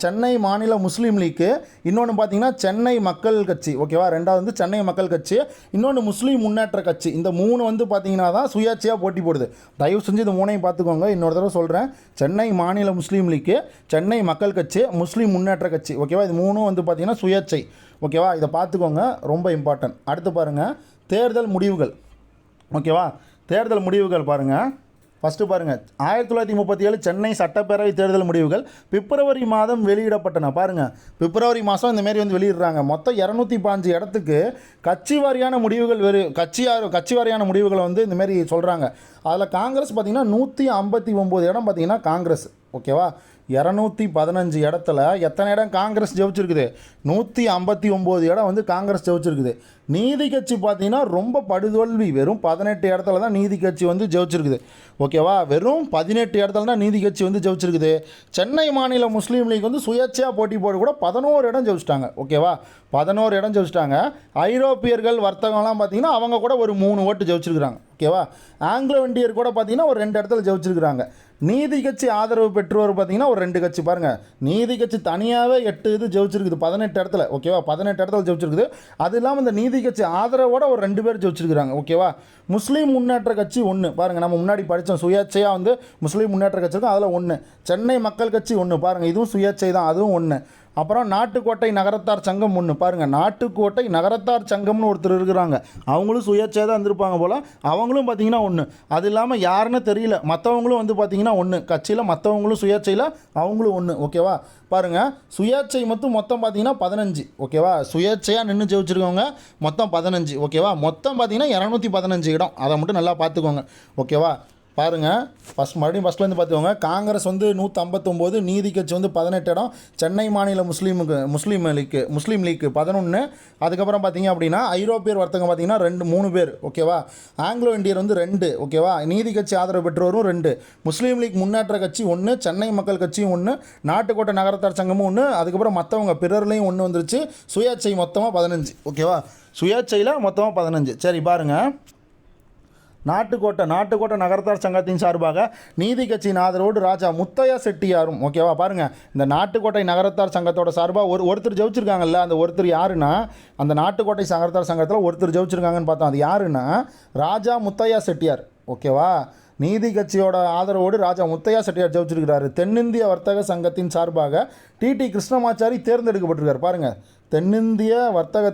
சென்னை மாநில முஸ்லீம் லீக்கு, இன்னொன்று பார்த்தீங்கன்னா சென்னை மக்கள் கட்சி. ஓகேவா? ரெண்டாவது வந்து சென்னை மக்கள் கட்சி, இன்னொன்று முஸ்லீம் முன்னேற்ற கட்சி. இந்த 3 வந்து பார்த்தீங்கன்னா தான் சுயேட்சையாக போட்டி போடுது. தயவு செஞ்சு இந்த 3ஐயும் பார்த்துக்கோங்க. இன்னொரு தடவை சொல்கிறேன், சென்னை மாநில முஸ்லீம் லீக்கு, சென்னை மக்கள் கட்சி, முஸ்லீம் முன்னேற்ற கட்சி. ஓகேவா? இது 3 வந்து பார்த்தீங்கன்னா சுயேட்சை. ஓகேவா? இதை பார்த்துக்கோங்க, ரொம்ப இம்பார்ட்டன்ட். அடுத்து பாருங்கள், தேர்தல் முடிவுகள். ஓகேவா? தேர்தல் முடிவுகள் பாருங்கள். ஃபஸ்ட்டு பாருங்கள், 1937 சென்னை சட்டப்பேரவை தேர்தல் முடிவுகள் பிப்ரவரி மாதம் வெளியிடப்பட்டன. பாருங்கள், பிப்ரவரி மாதம் இந்தமாரி வந்து வெளியிடுறாங்க. மொத்தம் 205 இடத்துக்கு கட்சி வாரியான முடிவுகள் கட்சி வாரியான முடிவுகளை வந்து இந்தமாரி சொல்கிறாங்க. அதில் காங்கிரஸ் பார்த்திங்கன்னா 159 இடம் பார்த்திங்கன்னா காங்கிரஸ். ஓகேவா? 215 இடத்துல எத்தனை இடம் காங்கிரஸ் ஜெயிச்சிருக்குது? 159 இடம் வந்து காங்கிரஸ் ஜெயிச்சிருக்குது. நீதி கட்சி பார்த்தீங்கன்னா ரொம்ப படுதோல்வி, வெறும் 18 இடத்துல தான் நீதி கட்சி வந்து ஜெயிச்சிருக்குது. ஓகேவா? வெறும் 18 இடத்துல தான் நீதி கட்சி வந்து ஜெயிச்சிருக்குது. சென்னை மாநில முஸ்லீம் லீக் வந்து சுயேட்சையாக போட்டி போட்டு கூட 11 இடம் ஜெயிச்சிட்டாங்க. ஓகேவா? 11 இடம் ஜெயிச்சிட்டாங்க. ஐரோப்பியர்கள் வர்த்தகம்லாம் பார்த்தீங்கன்னா அவங்க கூட ஒரு 3 ஓட்டு ஜெயிச்சிருக்கிறாங்க. ஓகேவா? ஆங்கிலோ இந்தியர் கூட பார்த்தீங்கன்னா ஒரு 2 இடத்துல ஜெயிச்சிருக்கிறாங்க. நீதி கட்சி ஆதரவு பெற்றோர் பார்த்தீங்கன்னா ஒரு 2 கட்சி. பாருங்கள், நீதி கட்சி தனியாகவே 8 இது ஜெயிச்சிருக்குது 18 இடத்துல. ஓகேவா? 18 இடத்துல ஜெயிச்சிருக்குது. அது இல்லாமல் இந்த நீதி கட்சி ஆதரவோட ஒரு 2 பேர் ஜெயிச்சிருக்கிறாங்க. ஓகேவா? முஸ்லீம் முன்னேற்ற கட்சி 1. பாருங்கள், நம்ம முன்னாடி படித்தோம் சுயேட்சையாக வந்து முஸ்லீம் முன்னேற்ற கட்சி இருக்கும், அதில் 1. சென்னை மக்கள் கட்சி 1. பாருங்கள், இதுவும் சுயேட்சை தான், அதுவும் 1. அப்புறம் நாட்டுக்கோட்டை நகரத்தார் சங்கம் 1. பாருங்கள், நாட்டுக்கோட்டை நகரத்தார் சங்கம்னு ஒருத்தர் இருக்கிறாங்க, அவங்களும் சுயேட்சையாக தான் இருந்திருப்பாங்க போல், அவங்களும் பார்த்திங்கன்னா 1. அது இல்லாமல் யாருன்னு தெரியல, மற்றவங்களும் வந்து பார்த்திங்கன்னா 1 கட்சியில், மற்றவங்களும் சுயேட்சையில் அவங்களும் 1. ஓகேவா? பாருங்கள், சுயேட்சை மொத்தம் பார்த்திங்கன்னா 15. ஓகேவா? சுயேட்சையாக நின்று ஜெயிச்சிருக்கவங்க மொத்தம் 15. ஓகேவா? மொத்தம் பார்த்திங்கன்னா 215 இடம். அதை மட்டும் நல்லா பார்த்துக்கோங்க. ஓகேவா? பாருங்கள், ஃபஸ்ட்லேருந்து பார்த்துக்கோங்க. காங்கிரஸ் வந்து 159, நீதி கட்சி வந்து 18 இடம், சென்னை மாநில முஸ்லீம் லீக்கு 11. அதுக்கப்புறம் பார்த்தீங்க அப்படின்னா ஐரோப்பியர் வர்த்தகம் பார்த்தீங்கன்னா 3 பேர். ஓகேவா? ஆங்கிலோ இந்தியர் வந்து 2. ஓகேவா? நீதி கட்சி ஆதரவு பெற்றோரும் 2. முஸ்லீம் லீக் முன்னேற்ற கட்சி 1, சென்னை மக்கள் கட்சியும் 1, நாட்டுக்கோட்டை நகரத்தார் சங்கமும் 1, அதுக்கப்புறம் மற்றவங்க பிறர்லையும் 1 வந்துருச்சு. சுயேட்சை மொத்தமாக 15. ஓகேவா? சுயேட்சையில் மொத்தமாக 15. சரி பாருங்கள், நாட்டுக்கோட்டை நகரத்தார் சங்கத்தின் சார்பாக நீதி கட்சியின் ஆதரவோடு ராஜா முத்தையா செட்டியாரும். ஓகேவா? பாருங்கள், இந்த நாட்டுக்கோட்டை நகரத்தார் சங்கத்தோட சார்பாக ஒருத்தர் ஜெயிச்சிருக்காங்கல்ல, அந்த ஒருத்தர் யாருன்னா, அந்த நாட்டுக்கோட்டை நகரத்தார் சங்கத்தில் ஒருத்தர் ஜெயிச்சிருக்காங்கன்னு பார்த்தோம். அது யாருன்னா ராஜா முத்தையா செட்டியார். ஓகேவா? நீதி கட்சியோட ஆதரவோடு ராஜா முத்தையா செட்டியார் ஜெயிச்சிருக்கிறாரு. தென்னிந்திய வர்த்தக சங்கத்தின் சார்பாக டிடி கிருஷ்ணமாச்சாரி தேர்ந்தெடுக்கப்பட்டிருக்கார். பாருங்கள், தென்னிந்திய வர்த்தக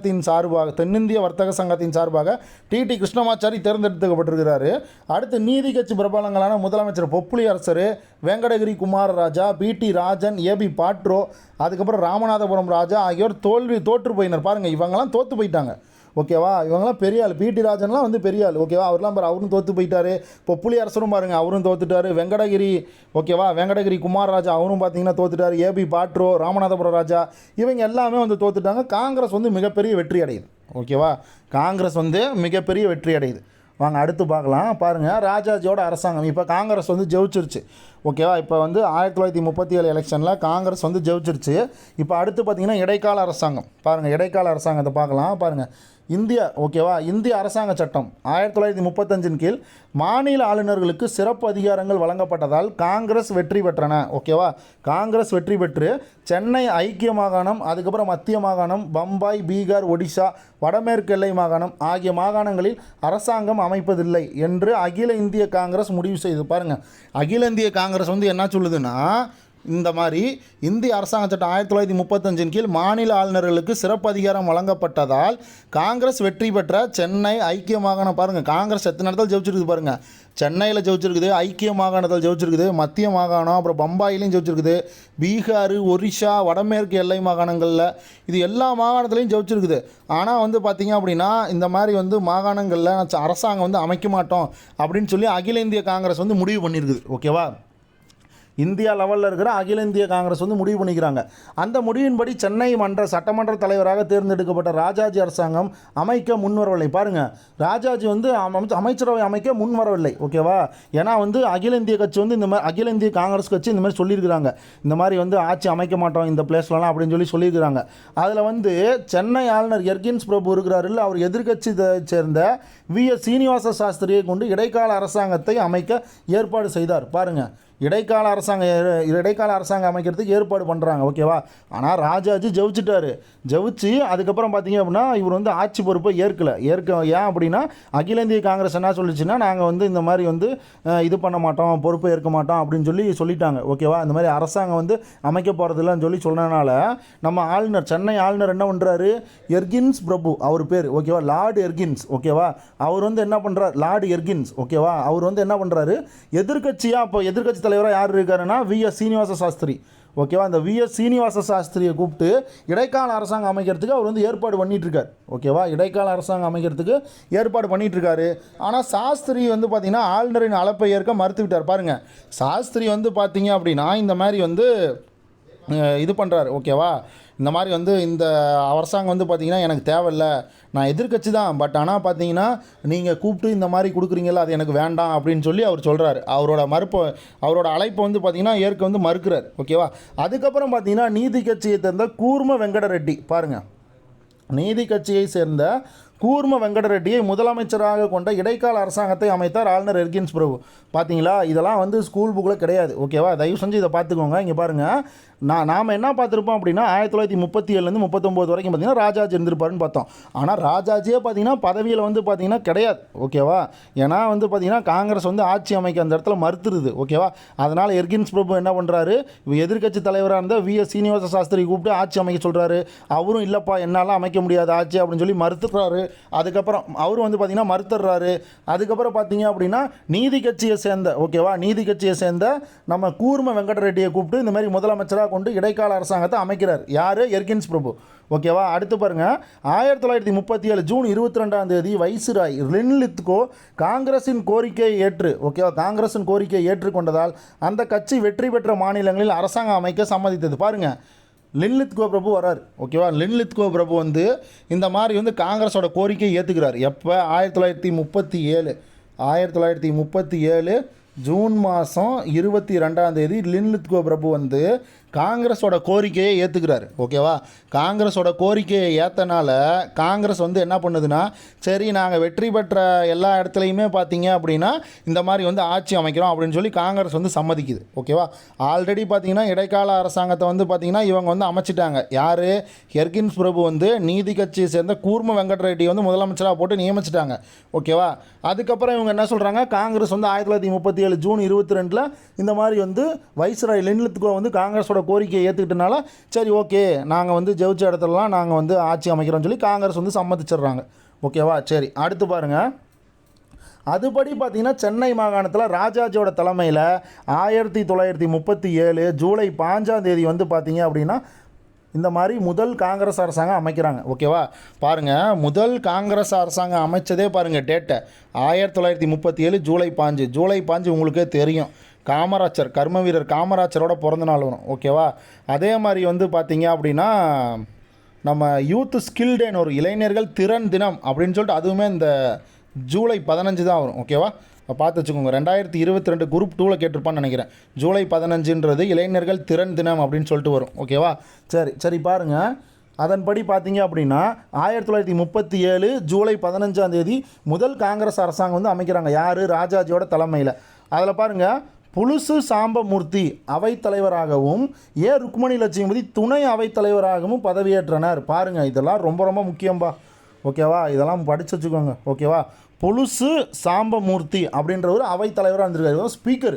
சங்கத்தின் சார்பாக டிடி கிருஷ்ணமாச்சாரி தேர்ந்தெடுக்கப்பட்டிருக்கிறாரு. அடுத்து நீதி கட்சி பிரபலங்களான முதலமைச்சர் பொப்புளி அரசர், வெங்கடகிரி குமாரராஜா, பிடி ராஜன், ஏபி பாட்ரோ, அதுக்கப்புறம் ராமநாதபுரம் ராஜா ஆகியோர் தோற்று போயினர். பாருங்கள், இவங்கெல்லாம் தோற்று போயிட்டாங்க. ஓகேவா? இவங்கெல்லாம் பெரிய ஆள். பிடி ராஜன்லாம் வந்து பெரிய ஆள். ஓகேவா? அவரும் தோற்று போயிட்டார். பொப்புளி அரசரும் பாருங்கள், அவரும் தோத்துட்டார். வெங்கடகிரி குமாரராஜா அவரும் பார்த்தீங்கன்னா தோத்துட்டார். ஏபி பாட்ரோ, ராமநாதபுரம் ராஜா, இவங்க எல்லாமே வந்து தோத்துட்டாங்க. காங்கிரஸ் வந்து மிகப்பெரிய வெற்றி அடையுது. ஓகேவா? காங்கிரஸ் வந்து மிகப்பெரிய வெற்றி அடையுது. வாங்க அடுத்து பார்க்கலாம். பாருங்கள், ராஜாஜியோட அரசாங்கம். இப்போ காங்கிரஸ் வந்து ஜெயிச்சிருச்சு. ஓகேவா? இப்போ வந்து 1937 எலெக்ஷனில் காங்கிரஸ் வந்து ஜெயிச்சிருச்சு. இப்போ அடுத்து பார்த்திங்கன்னா இடைக்கால அரசாங்கம். பாருங்கள், இடைக்கால அரசாங்கத்தை பார்க்கலாம். பாருங்கள், இந்திய அரசாங்க சட்டம் 1935 கீழ் மாநில ஆளுநர்களுக்கு சிறப்பு அதிகாரங்கள் வழங்கப்பட்டதால் காங்கிரஸ் வெற்றி பெற்றன. ஓகேவா? காங்கிரஸ் வெற்றி பெற்று சென்னை ஐக்கிய மாகாணம், அதுக்கப்புறம் மத்திய மாகாணம், பம்பாய், பீகார், ஒடிஷா, வடமேற்கு எல்லை மாகாணம் ஆகிய மாகாணங்களில் அரசாங்கம் அமைப்பதில்லை என்று அகில இந்திய காங்கிரஸ் முடிவு செய்து. பாருங்கள், அகில இந்திய காங்கிரஸ் வந்து என்ன சொல்லுதுன்னா, இந்த மாதிரி இந்திய அரசாங்க சட்டம் 1935 கீழ் மாநில ஆளுநர்களுக்கு சிறப்பு அதிகாரம் வழங்கப்பட்டதால் காங்கிரஸ் வெற்றி பெற்ற சென்னை ஐக்கிய மாகாணம். பாருங்கள், காங்கிரஸ் எத்தனை இடத்துல ஜெயிச்சிருக்குது பாருங்கள். சென்னையில் ஜெயிச்சிருக்குது, ஐக்கிய மாகாணத்தில் ஜெயிச்சிருக்குது, மத்திய மாகாணம், அப்புறம் பம்பாயிலையும் ஜெயிச்சிருக்குது, பீகார், ஒரிஷா, வடமேற்கு எல்லை மாகாணங்களில், இது எல்லா மாகாணத்துலேயும் ஜெயிச்சிருக்குது. ஆனால் வந்து பார்த்திங்க அப்படின்னா இந்த மாதிரி வந்து மாகாணங்களில் அரசாங்கம் வந்து அமைக்க மாட்டோம் அப்படின்னு சொல்லி அகில இந்திய காங்கிரஸ் வந்து முடிவு பண்ணியிருக்குது. ஓகேவா? இந்தியா லெவலில் இருக்கிற அகில இந்திய காங்கிரஸ் வந்து முடிவு பண்ணிக்கிறாங்க. அந்த முடிவின்படி சென்னை சட்டமன்ற தலைவராக தேர்ந்தெடுக்கப்பட்ட ராஜாஜி அரசாங்கம் அமைக்க முன்வரவில்லை. பாருங்கள், ராஜாஜி வந்து அமைச்சரவை அமைக்க முன்வரவில்லை. ஓகேவா? ஏன்னா வந்து அகில இந்திய கட்சி வந்து இந்த மாதிரி அகில இந்திய காங்கிரஸ் கட்சி இந்த மாதிரி சொல்லியிருக்கிறாங்க, இந்த மாதிரி வந்து ஆட்சி அமைக்க மாட்டோம் இந்த பிளேஸ்லாம் அப்படின்னு சொல்லியிருக்கிறாங்க. அதில் வந்து சென்னை ஆளுநர் எர்கின்ஸ் பிரபு இருக்கிறார் இல்லை, அவர் எதிர்கட்சி சேர்ந்த வி.எஸ். சீனிவாச சாஸ்திரியை கொண்டு இடைக்கால அரசாங்கத்தை அமைக்க ஏற்பாடு செய்தார். பாருங்கள், இடைக்கால அரசாங்கம் அமைக்கிறதுக்கு ஏற்பாடு பண்ணுறாங்க. ஓகேவா? ஆனால் ராஜாஜி ஜெயிச்சு அதுக்கப்புறம் பார்த்தீங்க அப்படின்னா இவர் வந்து ஆட்சி பொறுப்பை ஏன் அப்படின்னா அகில இந்திய காங்கிரஸ் என்ன சொல்லிச்சுன்னா, நாங்கள் வந்து இந்த மாதிரி வந்து இது பண்ண மாட்டோம், பொறுப்பை ஏற்க மாட்டோம் அப்படின்னு சொல்லிட்டாங்க. ஓகேவா? இந்த மாதிரி அரசாங்கம் வந்து அமைக்க போகிறதில்லன்னு சொன்னதுனால நம்ம சென்னை ஆளுநர் என்ன பண்ணுறாரு, எர்கின்ஸ் பிரபு அவர் பேர். ஓகேவா? லார்டு எர்கின்ஸ். ஓகேவா? அவர் வந்து என்ன பண்ணுறார், லார்டு எர்கின்ஸ். ஓகேவா? அவர் வந்து என்ன பண்ணுறாரு, எதிர்கட்சி தலைவராக யார் இருக்காருன்னா வி.எஸ். சீனிவாச சாஸ்திரி. ஓகேவா? அந்த வி.எஸ். சீனிவாச சாஸ்திரியை கூப்பிட்டு இடைக்கால அரசாங்கம் அமைக்கிறதுக்கு அவர் வந்து ஏற்பாடு பண்ணிகிட்ருக்கார். ஓகேவா? இடைக்கால அரசாங்கம் அமைக்கிறதுக்கு ஏற்பாடு பண்ணிகிட்ருக்காரு. ஆனால் சாஸ்திரி வந்து பார்த்திங்கன்னா ஆளுநரின் அழைப்பை ஏற்க மறுத்து விட்டார். பாருங்கள், சாஸ்திரி வந்து பார்த்திங்க அப்படின்னா இந்த மாதிரி வந்து இது பண்ணுறாரு. ஓகேவா? இந்த மாதிரி வந்து இந்த அரசாங்கம் வந்து பார்த்திங்கன்னா எனக்கு தேவையில்லை, நான் எதிர்கட்சி தான், பட் ஆனால் பார்த்தீங்கன்னா நீங்கள் கூப்பிட்டு இந்த மாதிரி கொடுக்குறீங்களா, அது எனக்கு வேண்டாம் அப்படின்னு அவர் சொல்கிறாரு. அவரோட அழைப்பை வந்து பார்த்திங்கன்னா ஏற்க வந்து மறுக்கிறார். ஓகேவா? அதுக்கப்புறம் பார்த்தீங்கன்னா நீதி கட்சியை சேர்ந்த கூர்ம வெங்கடரெட்டி. பாருங்கள், நீதி கட்சியை சேர்ந்த கூர்ம வெங்கடரெட்டியை முதலமைச்சராக கொண்ட இடைக்கால அரசாங்கத்தை அமைத்தார் ஆளுநர் எர்கின்ஸ் பிரபு. பார்த்தீங்களா, இதெல்லாம் வந்து ஸ்கூல் புக்கில் கிடையாது. ஓகேவா? தயவு செஞ்சு இதை பார்த்துக்கோங்க. இங்கே பாருங்கள், நாம் என்ன பார்த்துருப்போம் அப்படின்னா 1937 39 வரைக்கும் பார்த்திங்கன்னா ராஜாஜி இருந்திருப்பாருன்னு பார்த்தோம். ஆனால் ராஜாஜியே பார்த்திங்கன்னா பதவியில் வந்து பார்த்திங்கன்னா கிடையாது. ஓகேவா? ஏன்னா வந்து பார்த்திங்கன்னா காங்கிரஸ் வந்து ஆட்சி அமைக்க அந்த இடத்துல மறுத்துருது. ஓகேவா? அதனால் எர்கின்ஸ் பிரபு என்ன பண்ணுறாரு, எதிர்கட்சி தலைவராக இருந்த வி.எஸ். சீனிவாச சாஸ்திரி கூப்பிட்டு ஆட்சி அமைக்க சொல்கிறாரு. அவரும் இல்லைப்பா என்னால் அமைக்க முடியாது ஆட்சி அப்படின்னு மறுத்துறாரு. அதுக்கப்புறம் அவரும் வந்து பார்த்திங்கன்னா மறுத்துடுறாரு. அதுக்கப்புறம் பார்த்தீங்க அப்படின்னா நீதி கட்சியை சேர்ந்த நம்ம கூர்ம வெங்கடரெட்டியை கூப்பிட்டு இந்த மாதிரி முதலமைச்சராக கொண்டு இடைக்கால அரசாங்கத்தை அமைக்கிறார். யார்? எர்கின்ஸ் பிரபு. ஓகேவா? அடுத்து பாருங்கள், 1937 ஜூன் 22 வைஸ்ராய் லின்லித்கோ காங்கிரஸின் கோரிக்கையை ஏற்றுக்கொண்டதால் அந்த கட்சி வெற்றி பெற்ற மாநிலங்களில் அரசாங்கம் அமைக்க சம்மதித்தது. பாருங்கள், லின்லித்கோ பிரபு வரார். ஓகேவா? லின்லித்கோ பிரபு வந்து இந்த மாதிரி வந்து காங்கிரஸோட கோரிக்கையை ஏற்றுக்கிறார். எப்போ? 1937 ஜூன் மாதம் 22 லின்லித்கோ பிரபு வந்து காங்கிரஸோட கோரிக்கையை ஏற்றுக்கிறார். ஓகேவா? காங்கிரஸோட கோரிக்கையை ஏற்றனால காங்கிரஸ் வந்து என்ன பண்ணுதுன்னா, சரி நாங்கள் வெற்றி பெற்ற எல்லா இடத்துலையுமே பார்த்தீங்க அப்படின்னா இந்த மாதிரி வந்து ஆட்சி அமைக்கிறோம் அப்படின்னு காங்கிரஸ் வந்து சம்மதிக்குது. ஓகேவா? ஆல்ரெடி பார்த்தீங்கன்னா இடைக்கால அரசாங்கத்தை வந்து பார்த்திங்கன்னா இவங்க வந்து அமைச்சிட்டாங்க. யார்? எர்கின்ஸ் பிரபு வந்து நீதி கட்சியை சேர்ந்த கூர்ம வெங்கடரெட்டி வந்து முதலமைச்சராக போட்டு நியமிச்சிட்டாங்க. ஓகேவா? அதுக்கப்புறம் இவங்க என்ன சொல்கிறாங்க, காங்கிரஸ் வந்து 1937 ஜூன் 22 இந்த மாதிரி வந்து வைஸ்ராய் லின்லித்கோ வந்து காங்கிரஸோட கோரிக்கையை ஏற்றுக்கிட்டனால சரி ஓகே நாங்கள் வந்து ஜெயிச்ச இடத்துலலாம் நாங்கள் வந்து ஆட்சி அமைக்கிறோம்னு காங்கிரஸ் வந்து சம்மதிச்சிடுறாங்க. ஓகேவா? சரி, அடுத்து பாருங்கள். அதுபடி பார்த்திங்கன்னா சென்னை மாகாணத்தில் ராஜாஜியோட தலைமையில் 1937 ஜூலை 5 வந்து பார்த்திங்க அப்படின்னா இந்த மாதிரி முதல் காங்கிரஸ் அரசாங்கம் அமைக்கிறாங்க. ஓகேவா? பாருங்கள், முதல் காங்கிரஸ் அரசாங்கம் அமைச்சதே பாருங்கள் டேட்டை 1937 ஜூலை 5 உங்களுக்கே தெரியும், கர்ம வீரர் காமராஜரோட பிறந்த நாள் வரும். ஓகேவா? அதே மாதிரி வந்து பார்த்திங்க அப்படின்னா நம்ம யூத் ஸ்கில் டேன்னு ஒரு இளைஞர்கள் திறன் தினம் அப்படின்னு சொல்லிட்டு அதுவுமே இந்த ஜூலை 15 தான் வரும். ஓகேவா? பார்த்து வச்சுக்கோங்க, 2022 குரூப் 2ல் கேட்டிருப்பான்னு நினைக்கிறேன். ஜூலை 15ன்றது இளைஞர்கள் திறன் தினம் அப்படின்னு சொல்லிட்டு வரும். ஓகேவா? சரி பாருங்கள், அதன்படி பார்த்தீங்க அப்படின்னா 1937 ஜூலை 15 முதல் காங்கிரஸ் அரசாங்கம் வந்து அமைக்கிறாங்க. யார்? ராஜாஜியோட தலைமையில். அதில் பாருங்கள், புலுசு சாம்பமூர்த்தி அவைத்தலைவராகவும் ருக்மணி லட்சுமிபதி துணை அவைத்தலைவராகவும் பதவியேற்றனர். பாருங்கள், இதெல்லாம் ரொம்ப ரொம்ப முக்கியம்பா. ஓகேவா? இதெல்லாம் படித்து வச்சுக்கோங்க. ஓகேவா? புலுசு சாம்பமூர்த்தி அப்படின்றவர் அவைத்தலைவராக இருந்திருக்காரு, ஸ்பீக்கர்.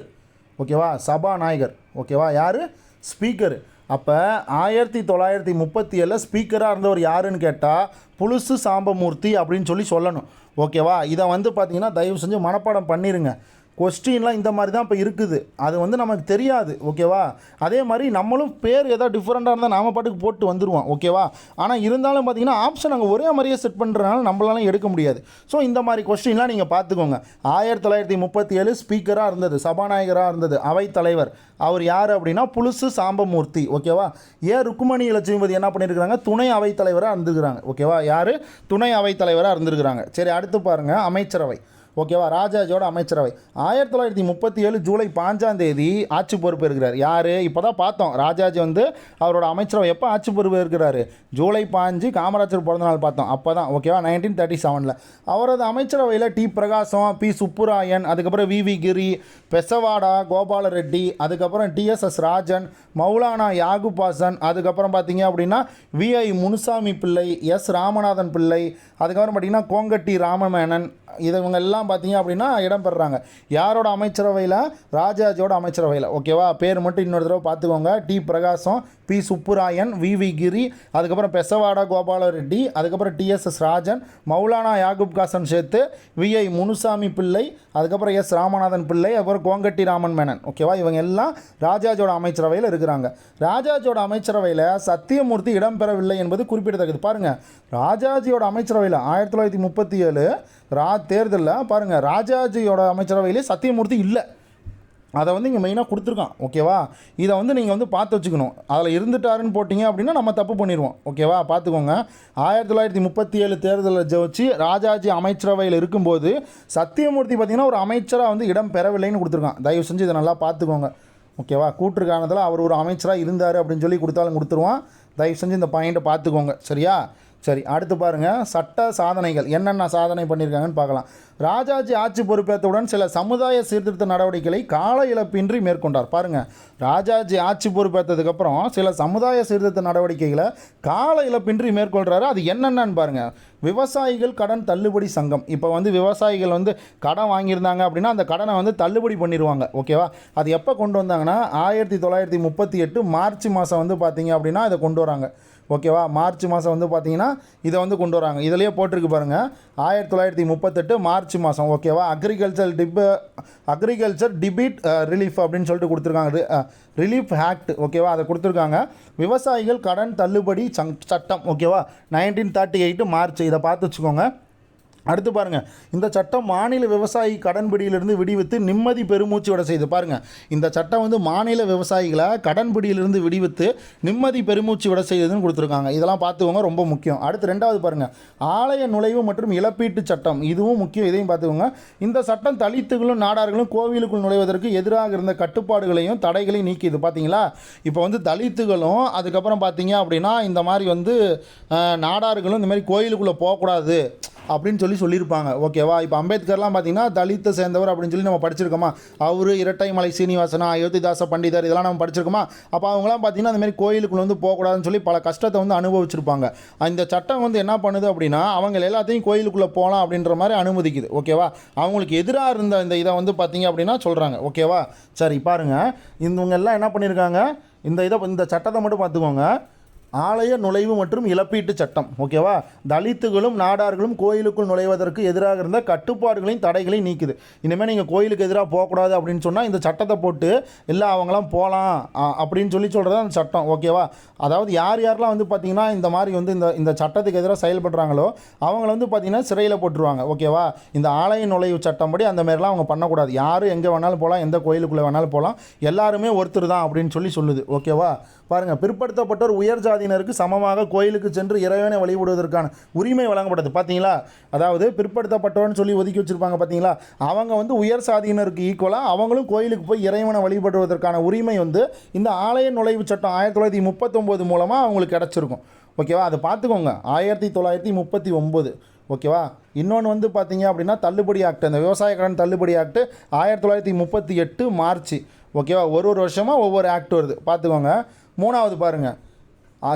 ஓகேவா? சபாநாயகர். ஓகேவா? யார்? ஸ்பீக்கர். அப்போ 1937 ஸ்பீக்கராக இருந்தவர் யாருன்னு கேட்டால் புலுசு சாம்பமூர்த்தி அப்படின்னு சொல்லணும். ஓகேவா? இதை வந்து பார்த்திங்கன்னா தயவு செஞ்சு மனப்பாடம் பண்ணிடுங்க. கொஸ்டின்லாம் இந்த மாதிரி தான் இப்போ இருக்குது. அது வந்து நமக்கு தெரியாது. ஓகேவா? அதே மாதிரி நம்மளும் பேர் ஏதாவது டிஃப்ரெண்ட்டாக இருந்தால் நாம பாட்டுக்கு போட்டு வந்துடுவோம். ஓகேவா? ஆனால் இருந்தாலும் பார்த்தீங்கன்னா ஆப்ஷன் அங்கே ஒரே மாதிரியே செட் பண்ணுறதுனால நம்மளால எடுக்க முடியாது. ஸோ இந்த மாதிரி கொஸ்டின்லாம் நீங்கள் பார்த்துக்கோங்க. 1937 ஸ்பீக்கராக இருந்தது, சபாநாயகராக இருந்தது, அவைத்தலைவர். அவர் யார் அப்படின்னா புலுசு சாம்பமூர்த்தி. ஓகேவா? ருக்குமணி லட்சுமிபதி என்ன பண்ணியிருக்கிறாங்க, துணை அவைத்தலைவராக இருந்துருக்கிறாங்க. ஓகேவா? யார்? துணை அவைத்தலைவராக இருந்திருக்கிறாங்க. சரி, அடுத்து பாருங்கள் அமைச்சரவை. ஓகேவா? ராஜாஜியோட அமைச்சரவை 1937 ஜூலை 5 ஆட்சி பொறுப்பு இருக்கிறார். யார்? இப்போ தான் பார்த்தோம். ராஜாஜி வந்து அவரோட அமைச்சரவை எப்போ ஆட்சி பொறுப்பு இருக்கிறாரு? ஜூலை 5 காமராஜர் பிறந்தநாள் பார்த்தோம். அப்போ தான். ஓகேவா? 1937. அவரது அமைச்சரவையில் டி பிரகாசம், பி சுப்புராயன், அதுக்கப்புறம் வி கிரி, பெசவாடா கோபால ரெட்டி, அதுக்கப்புறம் டிஎஸ்எஸ் ராஜன், மௌலானா யாகுப் ஹாசன், அதுக்கப்புறம் பார்த்தீங்க அப்படின்னா விஐ முனுசாமி பிள்ளை, எஸ் ராமநாதன் பிள்ளை, அதுக்கப்புறம் பார்த்தீங்கன்னா கோங்கட்டி ராமமேனன், இவங்க எல்லாம் பார்த்தீங்க அப்படின்னா இடம்பெறாங்க. யாரோட அமைச்சரவையில்? ராஜாஜியோட அமைச்சரவையில். ஓகேவா? பேர் மட்டும் இன்னொரு தடவை பார்த்துக்கோங்க. டி பிரகாசம், பி சுப்புராயன், வி கிரி, அதுக்கப்புறம் பெசவாடா கோபால ரெட்டி, அதுக்கப்புறம் டிஎஸ்எஸ் ராஜன், மௌலானா யாகுப் ஹாசன் சேர்த்து விஐ முனுசாமி பிள்ளை, அதுக்கப்புறம் எஸ் ராமநாதன் பிள்ளை, அதுக்கப்புறம் கோங்கட்டி ராமன் மேனன். ஓகேவா? இவங்க எல்லாம் ராஜாஜியோட அமைச்சரவையில் இருக்கிறாங்க. ராஜாஜியோட அமைச்சரவையில் சத்தியமூர்த்தி இடம்பெறவில்லை என்பது குறிப்பிடத்தக்கது. பாருங்கள், ராஜாஜியோட அமைச்சரவையில் 1937 தேர்தலில் பாருங்கள், ராஜாஜியோட அமைச்சரவையிலே சத்தியமூர்த்தி இல்லை. அதை வந்து இங்கே மெயினாக கொடுத்துருக்கான். ஓகேவா? இதை வந்து நீங்கள் வந்து பார்த்து வச்சுக்கணும். அதில் இருந்துட்டாருன்னு போட்டிங்க அப்படின்னா நம்ம தப்பு பண்ணிடுவோம். ஓகேவா? பார்த்துக்கோங்க. 1937 தேர்தலில் வச்சு ராஜாஜி அமைச்சரவையில் இருக்கும்போது சத்தியமூர்த்தி பார்த்திங்கன்னா ஒரு அமைச்சராக வந்து இடம் பெறவில்லைன்னு கொடுத்துருக்கான். தயவு செஞ்சு இதை நல்லா பார்த்துக்கோங்க. ஓகேவா? கூற்று காரணத்தில் அவர் ஒரு அமைச்சராக இருந்தார் அப்படின்னு சொல்லி கொடுத்தாலும் கொடுத்துருவான். தயவு செஞ்சு இந்த பாயிண்ட்டை பார்த்துக்கோங்க. சரியா? சரி, அடுத்து பாருங்கள், சட்ட சாதனைகள் என்னென்ன சாதனை பண்ணியிருக்காங்கன்னு பார்க்கலாம். ராஜாஜி ஆட்சி பொறுப்பேற்றவுடன் சில சமுதாய சீர்திருத்த நடவடிக்கைகளை கால இழப்பின்றி மேற்கொண்டார். பாருங்கள், ராஜாஜி ஆட்சி பொறுப்பேற்றதுக்கப்புறம் சில சமுதாய சீர்திருத்த நடவடிக்கைகளை கால இழப்பின்றி மேற்கொள்கிறாரு. அது என்னென்னு பாருங்கள். விவசாயிகள் கடன் தள்ளுபடி சங்கம். இப்போ வந்து விவசாயிகள் வந்து கடன் வாங்கியிருந்தாங்க அப்படின்னா அந்த கடனை வந்து தள்ளுபடி பண்ணிடுவாங்க. ஓகேவா? அது எப்போ கொண்டு வந்தாங்கன்னா 1938 மார்ச் மாதம் வந்து பார்த்தீங்க அப்படின்னா இதை கொண்டு வராங்க. ஓகேவா? மார்ச் மாதம் வந்து பார்த்தீங்கன்னா இதை வந்து கொண்டு வராங்க. இதிலேயே போட்டிருக்கு பாருங்கள், 1938 மார்ச் மாதம். ஓகேவா? அக்ரிகல்ச்சர் டிபிட் ரிலீஃப் அப்படின்னு சொல்லிட்டு கொடுத்துருக்காங்க. Relief act. ஓகேவா? அதை கொடுத்துருக்காங்க. விவசாயிகள் கடன் தள்ளுபடி சட்டம். ஓகேவா? 1938 மார்ச். இதை பார்த்து வச்சுக்கோங்க. அடுத்து பாருங்கள், இந்த சட்டம் மாநில விவசாயி கடன்பிடியிலிருந்து விடுவித்து நிம்மதி பெருமூச்சு விட செய்து. பாருங்கள், இந்த சட்டம் வந்து மாநில விவசாயிகளை கடன்பிடியிலிருந்து விடுவித்து நிம்மதி பெருமூச்சு விட செய்யுதுன்னு கொடுத்துருக்காங்க. இதெல்லாம் பார்த்துக்கோங்க, ரொம்ப முக்கியம். அடுத்து 2வது பாருங்கள், ஆலய நுழைவு மற்றும் இழப்பீட்டு சட்டம். இதுவும் முக்கியம், இதையும் பார்த்துக்கோங்க. இந்த சட்டம் தலித்துகளும் நாடார்களும் கோவிலுக்குள் நுழைவதற்கு எதிராக இருந்த கட்டுப்பாடுகளையும் தடைகளையும் நீக்கிது. பார்த்தீங்களா? இப்போ வந்து தலித்துகளும் அதுக்கப்புறம் பார்த்தீங்க அப்படின்னா இந்த மாதிரி வந்து நாடார்களும் இந்த மாதிரி கோயிலுக்குள்ளே போகக்கூடாது அப்படின்னு சொல்லியிருப்பாங்க. ஓகேவா? இப்போ அம்பேத்கர்லாம் பார்த்தீங்கன்னா தலித்தை சேர்ந்தவர் அப்படின்னு சொல்லி நம்ம படிச்சிருக்கோமா? அவர் இரட்டைமலை சீனிவாசனா, அயோத்திதாச பண்டிதர், இதெல்லாம் நம்ம படிச்சிருக்கோமா? அப்போ அவங்களாம் பார்த்தீங்கன்னா அந்த மாதிரி கோயிலுக்குள்ள வந்து போகக்கூடாதுன்னு சொல்லி பல கஷ்டத்தை வந்து அனுபவிச்சிருப்பாங்க. இந்த சட்டம் வந்து என்ன பண்ணுது அப்படின்னா அவங்க எல்லாத்தையும் கோயிலுக்குள்ளே போகலாம் அப்படின்ற மாதிரி அனுமதிக்குது. ஓகேவா? அவங்களுக்கு எதிராக இருந்த இந்த இதை வந்து பார்த்தீங்க அப்படின்னா சொல்கிறாங்க. ஓகேவா? சரி, பாருங்கள், இவங்க எல்லாம் என்ன பண்ணியிருக்காங்க, இந்த சட்டத்தை மட்டும் பார்த்துக்கோங்க. ஆலய நுழைவு மற்றும் இழப்பீட்டு சட்டம். ஓகேவா? தலித்துகளும் நாடார்களும் கோயிலுக்குள் நுழைவதற்கு எதிராக இருந்த கட்டுப்பாடுகளையும் தடைகளையும் நீக்குது. இனிமேல் நீங்கள் கோயிலுக்கு எதிராக போகக்கூடாது அப்படின்னு சொன்னால் இந்த சட்டத்தை போட்டு இல்லை அவங்களாம் போகலாம் அப்படின்னு சொல்கிறது அந்த சட்டம். ஓகேவா? அதாவது யாரெல்லாம் வந்து பார்த்திங்கன்னா இந்த மாதிரி வந்து இந்த சட்டத்துக்கு எதிராக செயல்படுறாங்களோ அவங்கள வந்து பார்த்திங்கன்னா சிறையில் போட்டுருவாங்க. ஓகேவா? இந்த ஆலய நுழைவு சட்டம் படி அந்த மாதிரிலாம் அவங்க பண்ணக்கூடாது. யாரும் எங்கே வேணாலும் போகலாம், எந்த கோயிலுக்குள்ளே வேணாலும் போகலாம், எல்லாருமே ஒருத்தர் தான் அப்படின்னு சொல்லுது. ஓகேவா? பாருங்கள், பிற்படுத்தப்பட்டோர் உயர் ஜாதியினருக்கு சமமாக கோயிலுக்கு சென்று இறைவனை வழிபடுவதற்கான உரிமை வழங்கப்பட்டது. பார்த்தீங்களா? அதாவது பிற்படுத்தப்பட்டோர்னு சொல்லி ஒதுக்கி வச்சுருப்பாங்க. பார்த்தீங்களா? அவங்க வந்து உயர் சாதியினருக்கு ஈக்குவலாக அவங்களும் கோயிலுக்கு போய் இறைவனை வழிபடுவதற்கான உரிமை வந்து இந்த ஆலய நுழைவு சட்டம் 1939 மூலமாக அவங்களுக்கு கிடச்சிருக்கும். ஓகேவா? அதை பார்த்துக்கோங்க. 1939. ஓகேவா? இன்னொன்று வந்து பார்த்தீங்க அப்படின்னா தள்ளுபடி ஆக்ட், அந்த விவசாய கடன் தள்ளுபடி ஆக்ட் 1938 மார்ச். ஓகேவா? ஒரு வருஷமாக ஒவ்வொரு ஆக்ட் வருது, பார்த்துக்கோங்க. 3வது பாருங்கள்,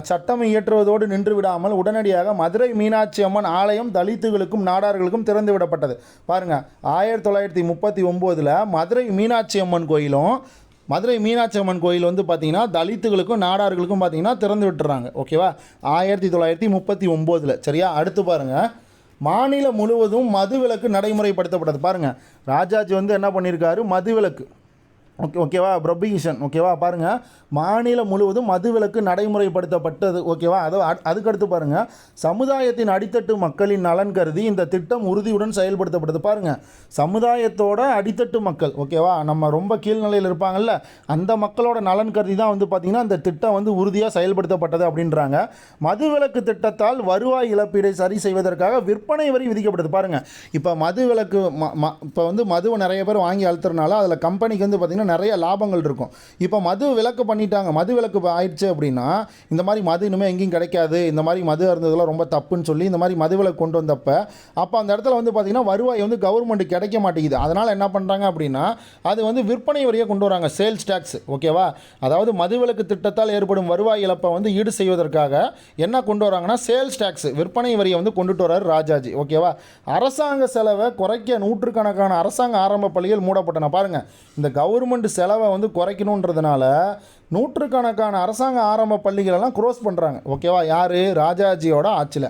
சட்டம் இயற்றுவதோடு நின்று விடாமல் உடனடியாக மதுரை மீனாட்சி அம்மன் ஆலயம் தலித்துகளுக்கும் நாடார்களுக்கும் திறந்து விடப்பட்டது. பாருங்கள், 1939 மதுரை மீனாட்சி அம்மன் கோயில் வந்து பார்த்திங்கன்னா தலித்துகளுக்கும் நாடார்களுக்கும் பார்த்திங்கன்னா திறந்து விட்டுறாங்க. ஓகேவா? 1939. சரியா? அடுத்து பாருங்கள், மாநிலம் முழுவதும் மதுவிலக்கு நடைமுறைப்படுத்தப்பட்டது. பாருங்கள், ராஜாஜி வந்து என்ன பண்ணியிருக்காரு, மதுவிலக்கு ஓகேவா, ப்ரொபிஷன் ஓகேவா. பாருங்கள், மாநிலம் முழுவதும் மதுவிலக்கு நடைமுறைப்படுத்தப்பட்டது ஓகேவா. அதுக்கடுத்து பாருங்கள், சமுதாயத்தின் அடித்தட்டு மக்களின் நலன் கருதி இந்த திட்டம் உறுதியுடன் செயல்படுத்தப்பட்டது. பாருங்கள், சமுதாயத்தோட அடித்தட்டு மக்கள் ஓகேவா, நம்ம ரொம்ப கீழ்நிலையில் இருப்பாங்கள்ல, அந்த மக்களோட நலன் கருதி தான் வந்து பார்த்திங்கன்னா இந்த திட்டம் வந்து உறுதியாக செயல்படுத்தப்பட்டது அப்படின்றாங்க. மதுவிலக்கு திட்டத்தால் வருவாய் இழப்பீடை சரி செய்வதற்காக விற்பனை வரி விதிக்கப்பட்டது. பாருங்கள், இப்போ மதுவிலக்கு இப்போ வந்து மதுவை நிறைய பேர் வாங்கி அழுத்துறதுனால அதில் கம்பெனிக்கு வந்து பார்த்திங்கன்னா நிறைய லாபங்கள் இருக்கும். இப்போ மது விலக்கு பண்ணிட்டாங்க, மது விலக்கு ஆயிடுச்சு அப்படின்னா இந்த மாதிரி மது இனிமேல் எங்கேயும் கிடைக்காது, இந்த மாதிரி மது இருந்ததெல்லாம் ரொம்ப தப்புன்னு சொல்லி இந்த மாதிரி மது விலக்கு கொண்டு வந்தப்போ அப்போ அந்த இடத்துல வந்து பார்த்திங்கன்னா வருவாய் வந்து கவர்மெண்ட்டுக்கு கிடைக்க மாட்டேங்குது. அதனால் என்ன பண்ணுறாங்க அப்படின்னா அது வந்து விற்பனை வரியை கொண்டு வராங்க, சேல்ஸ் டேக்ஸ் ஓகேவா. அதாவது மது விலக்கு திட்டத்தால் ஏற்படும் வருவாய் இழப்பை வந்து ஈடு செய்வதற்காக என்ன கொண்டு வராங்கன்னா சேல்ஸ் டேக்ஸ், விற்பனை வரியை வந்து கொண்டுட்டு வர்றாரு ராஜாஜி ஓகேவா. அரசாங்க செலவை குறைக்க நூற்றுக்கணக்கான அரசாங்க ஆரம்ப பள்ளிகள் மூடப்பட்டன. பாருங்கள், இந்த கவர்மெண்ட் செலவை வந்து குறைக்கணுன்றதுனால நூற்றுக்கணக்கான அரசாங்க ஆரம்ப பள்ளிகளெல்லாம் க்ளோஸ் பண்ணுறாங்க ஓகேவா. யார், ராஜாஜியோட ஆட்சியில்.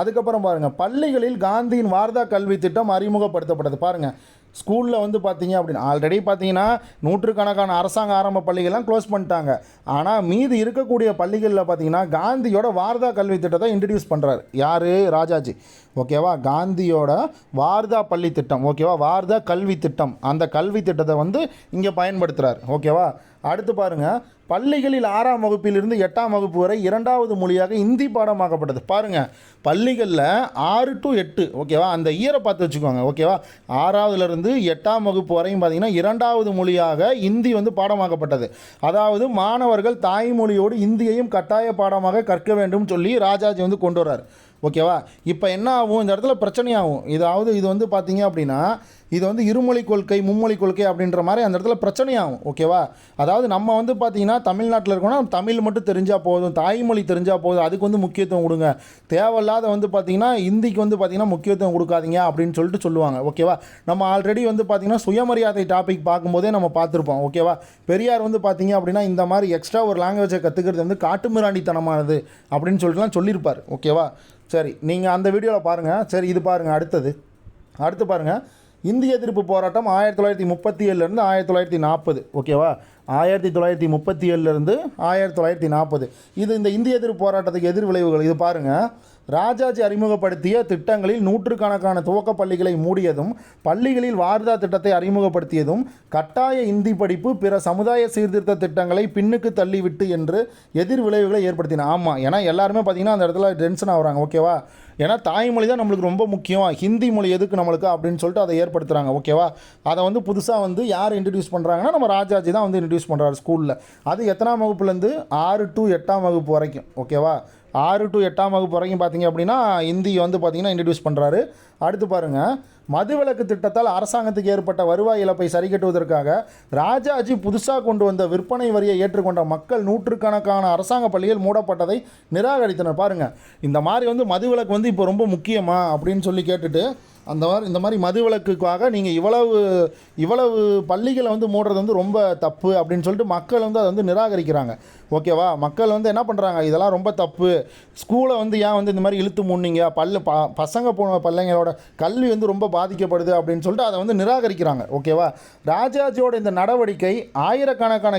அதுக்கப்புறம் பாருங்கள், பள்ளிகளில் காந்தியின் வார்தா கல்வி திட்டம் அறிமுகப்படுத்தப்பட்டது. பாருங்கள், ஸ்கூலில் வந்து பார்த்தீங்க அப்படின்னா ஆல்ரெடி பார்த்தீங்கன்னா நூற்றுக்கணக்கான அரசாங்க ஆரம்ப பள்ளிகள்லாம் க்ளோஸ் பண்ணிட்டாங்க. ஆனால் மீதி இருக்கக்கூடிய பள்ளிகளில் பார்த்தீங்கன்னா காந்தியோட வார்தா கல்வி திட்டத்தை இன்ட்ரடியூஸ் பண்ணுறாரு யார், ராஜாஜி ஓகேவா. காந்தியோட வார்தா பள்ளி திட்டம் ஓகேவா, வார்தா கல்வி திட்டம், அந்த கல்வி திட்டத்தை வந்து இங்கே பயன்படுத்துகிறார் ஓகேவா. அடுத்து பாருங்கள், பள்ளிகளில் 6ஆம் வகுப்பிலிருந்து 8ஆம் வகுப்பு வரை 2வது மொழியாக இந்தி பாடமாக்கப்பட்டது. பாருங்கள், பள்ளிகளில் 6 to 8 ஓகேவா, அந்த இயரை பார்த்து வச்சுக்கோங்க ஓகேவா. 6வதுலேருந்து 8ஆம் வகுப்பு வரையும் பார்த்திங்கன்னா 2வது மொழியாக இந்தி வந்து பாடமாக்கப்பட்டது. அதாவது மாணவர்கள் தாய்மொழியோடு இந்தியையும் கட்டாய பாடமாக கற்க வேண்டும் சொல்லி ராஜாஜி வந்து கொண்டு வர்றார் ஓகேவா. இப்போ என்ன ஆகும், இந்த இடத்துல பிரச்சனையாகும். இது வந்து பார்த்தீங்க அப்படின்னா இது வந்து இருமொழி கொள்கை மும்மொழி கொள்கை அப்படின்ற மாதிரி அந்த இடத்துல பிரச்சனையாகும் ஓகேவா. அதாவது நம்ம வந்து பார்த்திங்கன்னா தமிழ்நாட்டில் இருக்கோம்னா தமிழ் மட்டும் தெரிஞ்சால் போதும், தாய்மொழி தெரிஞ்சால் போதும், அதுக்கு வந்து முக்கியத்துவம் கொடுங்க, தேவையில்லாத வந்து பார்த்திங்கன்னா இந்திக்கு வந்து பார்த்திங்கன்னா முக்கியத்துவம் கொடுக்காதீங்க அப்படின்னு சொல்லிட்டு சொல்லுவாங்க ஓகேவா. நம்ம ஆல்ரெடி வந்து பார்த்திங்கன்னா சுயமரியாதை டாபிக் பார்க்கும்போதே நம்ம பார்த்துருப்போம் ஓகேவா. பெரியார் வந்து பார்த்திங்க அப்படின்னா இந்த மாதிரி எக்ஸ்ட்ரா ஒரு லாங்குவேஜை கற்றுக்கிறது வந்து காட்டுமிராண்டித்தனமானது அப்படின்னு சொல்லிட்டுலாம் சொல்லியிருப்பார் ஓகேவா. சரி, நீங்கள் அந்த வீடியோவில் பாருங்கள். சரி, இது பாருங்கள், அடுத்து பாருங்கள், இந்திய எதிர்ப்பு போராட்டம் 1937லேருந்து 1940 ஓகேவா. 1937லேருந்து 1940 இது இந்த இந்திய எதிர்ப்பு போராட்டத்துக்கு எதிர் விளைவுகள். இது பாருங்கள், ராஜாஜி அறிமுகப்படுத்திய திட்டங்களில் நூற்றுக்கணக்கான துவக்க பள்ளிகளை மூடியதும், பள்ளிகளில் வார்தா திட்டத்தை அறிமுகப்படுத்தியதும், கட்டாய இந்தி படிப்பு, பிற சமுதாய சீர்திருத்த திட்டங்களை பின்னுக்கு தள்ளிவிட்டு என்று எதிர் விளைவுகளை ஏற்படுத்தின. ஆமாம், ஏன்னா எல்லாருமே பார்த்திங்கன்னா அந்த இடத்துல டென்ஷன் ஆகுறாங்க ஓகேவா. ஏன்னா தாய்மொழி தான் நம்மளுக்கு ரொம்ப முக்கியம், ஹிந்தி மொழி எதுக்கு நம்மளுக்கு அப்படின்னு சொல்லிட்டு அதை ஏற்படுத்துகிறாங்க ஓகேவா. அதை வந்து புதுசாக வந்து யார் இன்ட்ரடியூஸ் பண்ணுறாங்கன்னா நம்ம ராஜாஜி தான் வந்து இன்ட்ரடியூஸ் பண்ணுறாரு ஸ்கூலில். அது எத்தனாம் வகுப்புலேருந்து 6 to 8ஆம் வகுப்பு வரைக்கும் ஓகேவா. 6 to 8ஆம் வகுப்பு வரைக்கும் பார்த்தீங்க அப்படின்னா இந்தி வந்து பார்த்திங்கன்னா இன்ட்ரடியூஸ் பண்ணுறாரு. அடுத்து பாருங்கள், மதுவிலக்கு திட்டத்தால் அரசாங்கத்துக்கு ஏற்பட்ட வருவாய் இழப்பை சரி கட்டுவதற்காக ராஜாஜி புதுசாக கொண்டு வந்த விற்பனை வரியை ஏற்றுக்கொண்ட மக்கள் நூற்றுக்கணக்கான அரசாங்க பள்ளிகள் மூடப்பட்டதை நிராகரித்தனர். பாருங்கள், இந்த மாதிரி வந்து மதுவிலக்கு வந்து இப்போ ரொம்ப முக்கியமா அப்படின்னு சொல்லி கேட்டுட்டு இந்த மாதிரி மதுவிலக்குக்காக நீங்கள் இவ்வளவு பள்ளிகளை வந்து மூடுறது வந்து ரொம்ப தப்பு அப்படின்னு சொல்லிட்டு மக்கள் வந்து அதை வந்து நிராகரிக்கிறாங்க ஓகேவா. மக்கள் வந்து என்ன பண்ணுறாங்க, இதெல்லாம் ரொம்ப தப்பு, ஸ்கூலை வந்து ஏன் வந்து இந்த மாதிரி இழுத்து மூடினீங்க, பசங்க பிள்ளைங்களோட கல்வி வந்து ரொம்ப பாதிக்கப்படுது அப்படின்னு சொல்லிட்டு அதை வந்து நிராகரிக்கிறாங்க ஓகேவா. ராஜாஜியோட இந்த நடவடிக்கை ஆயிரக்கணக்கான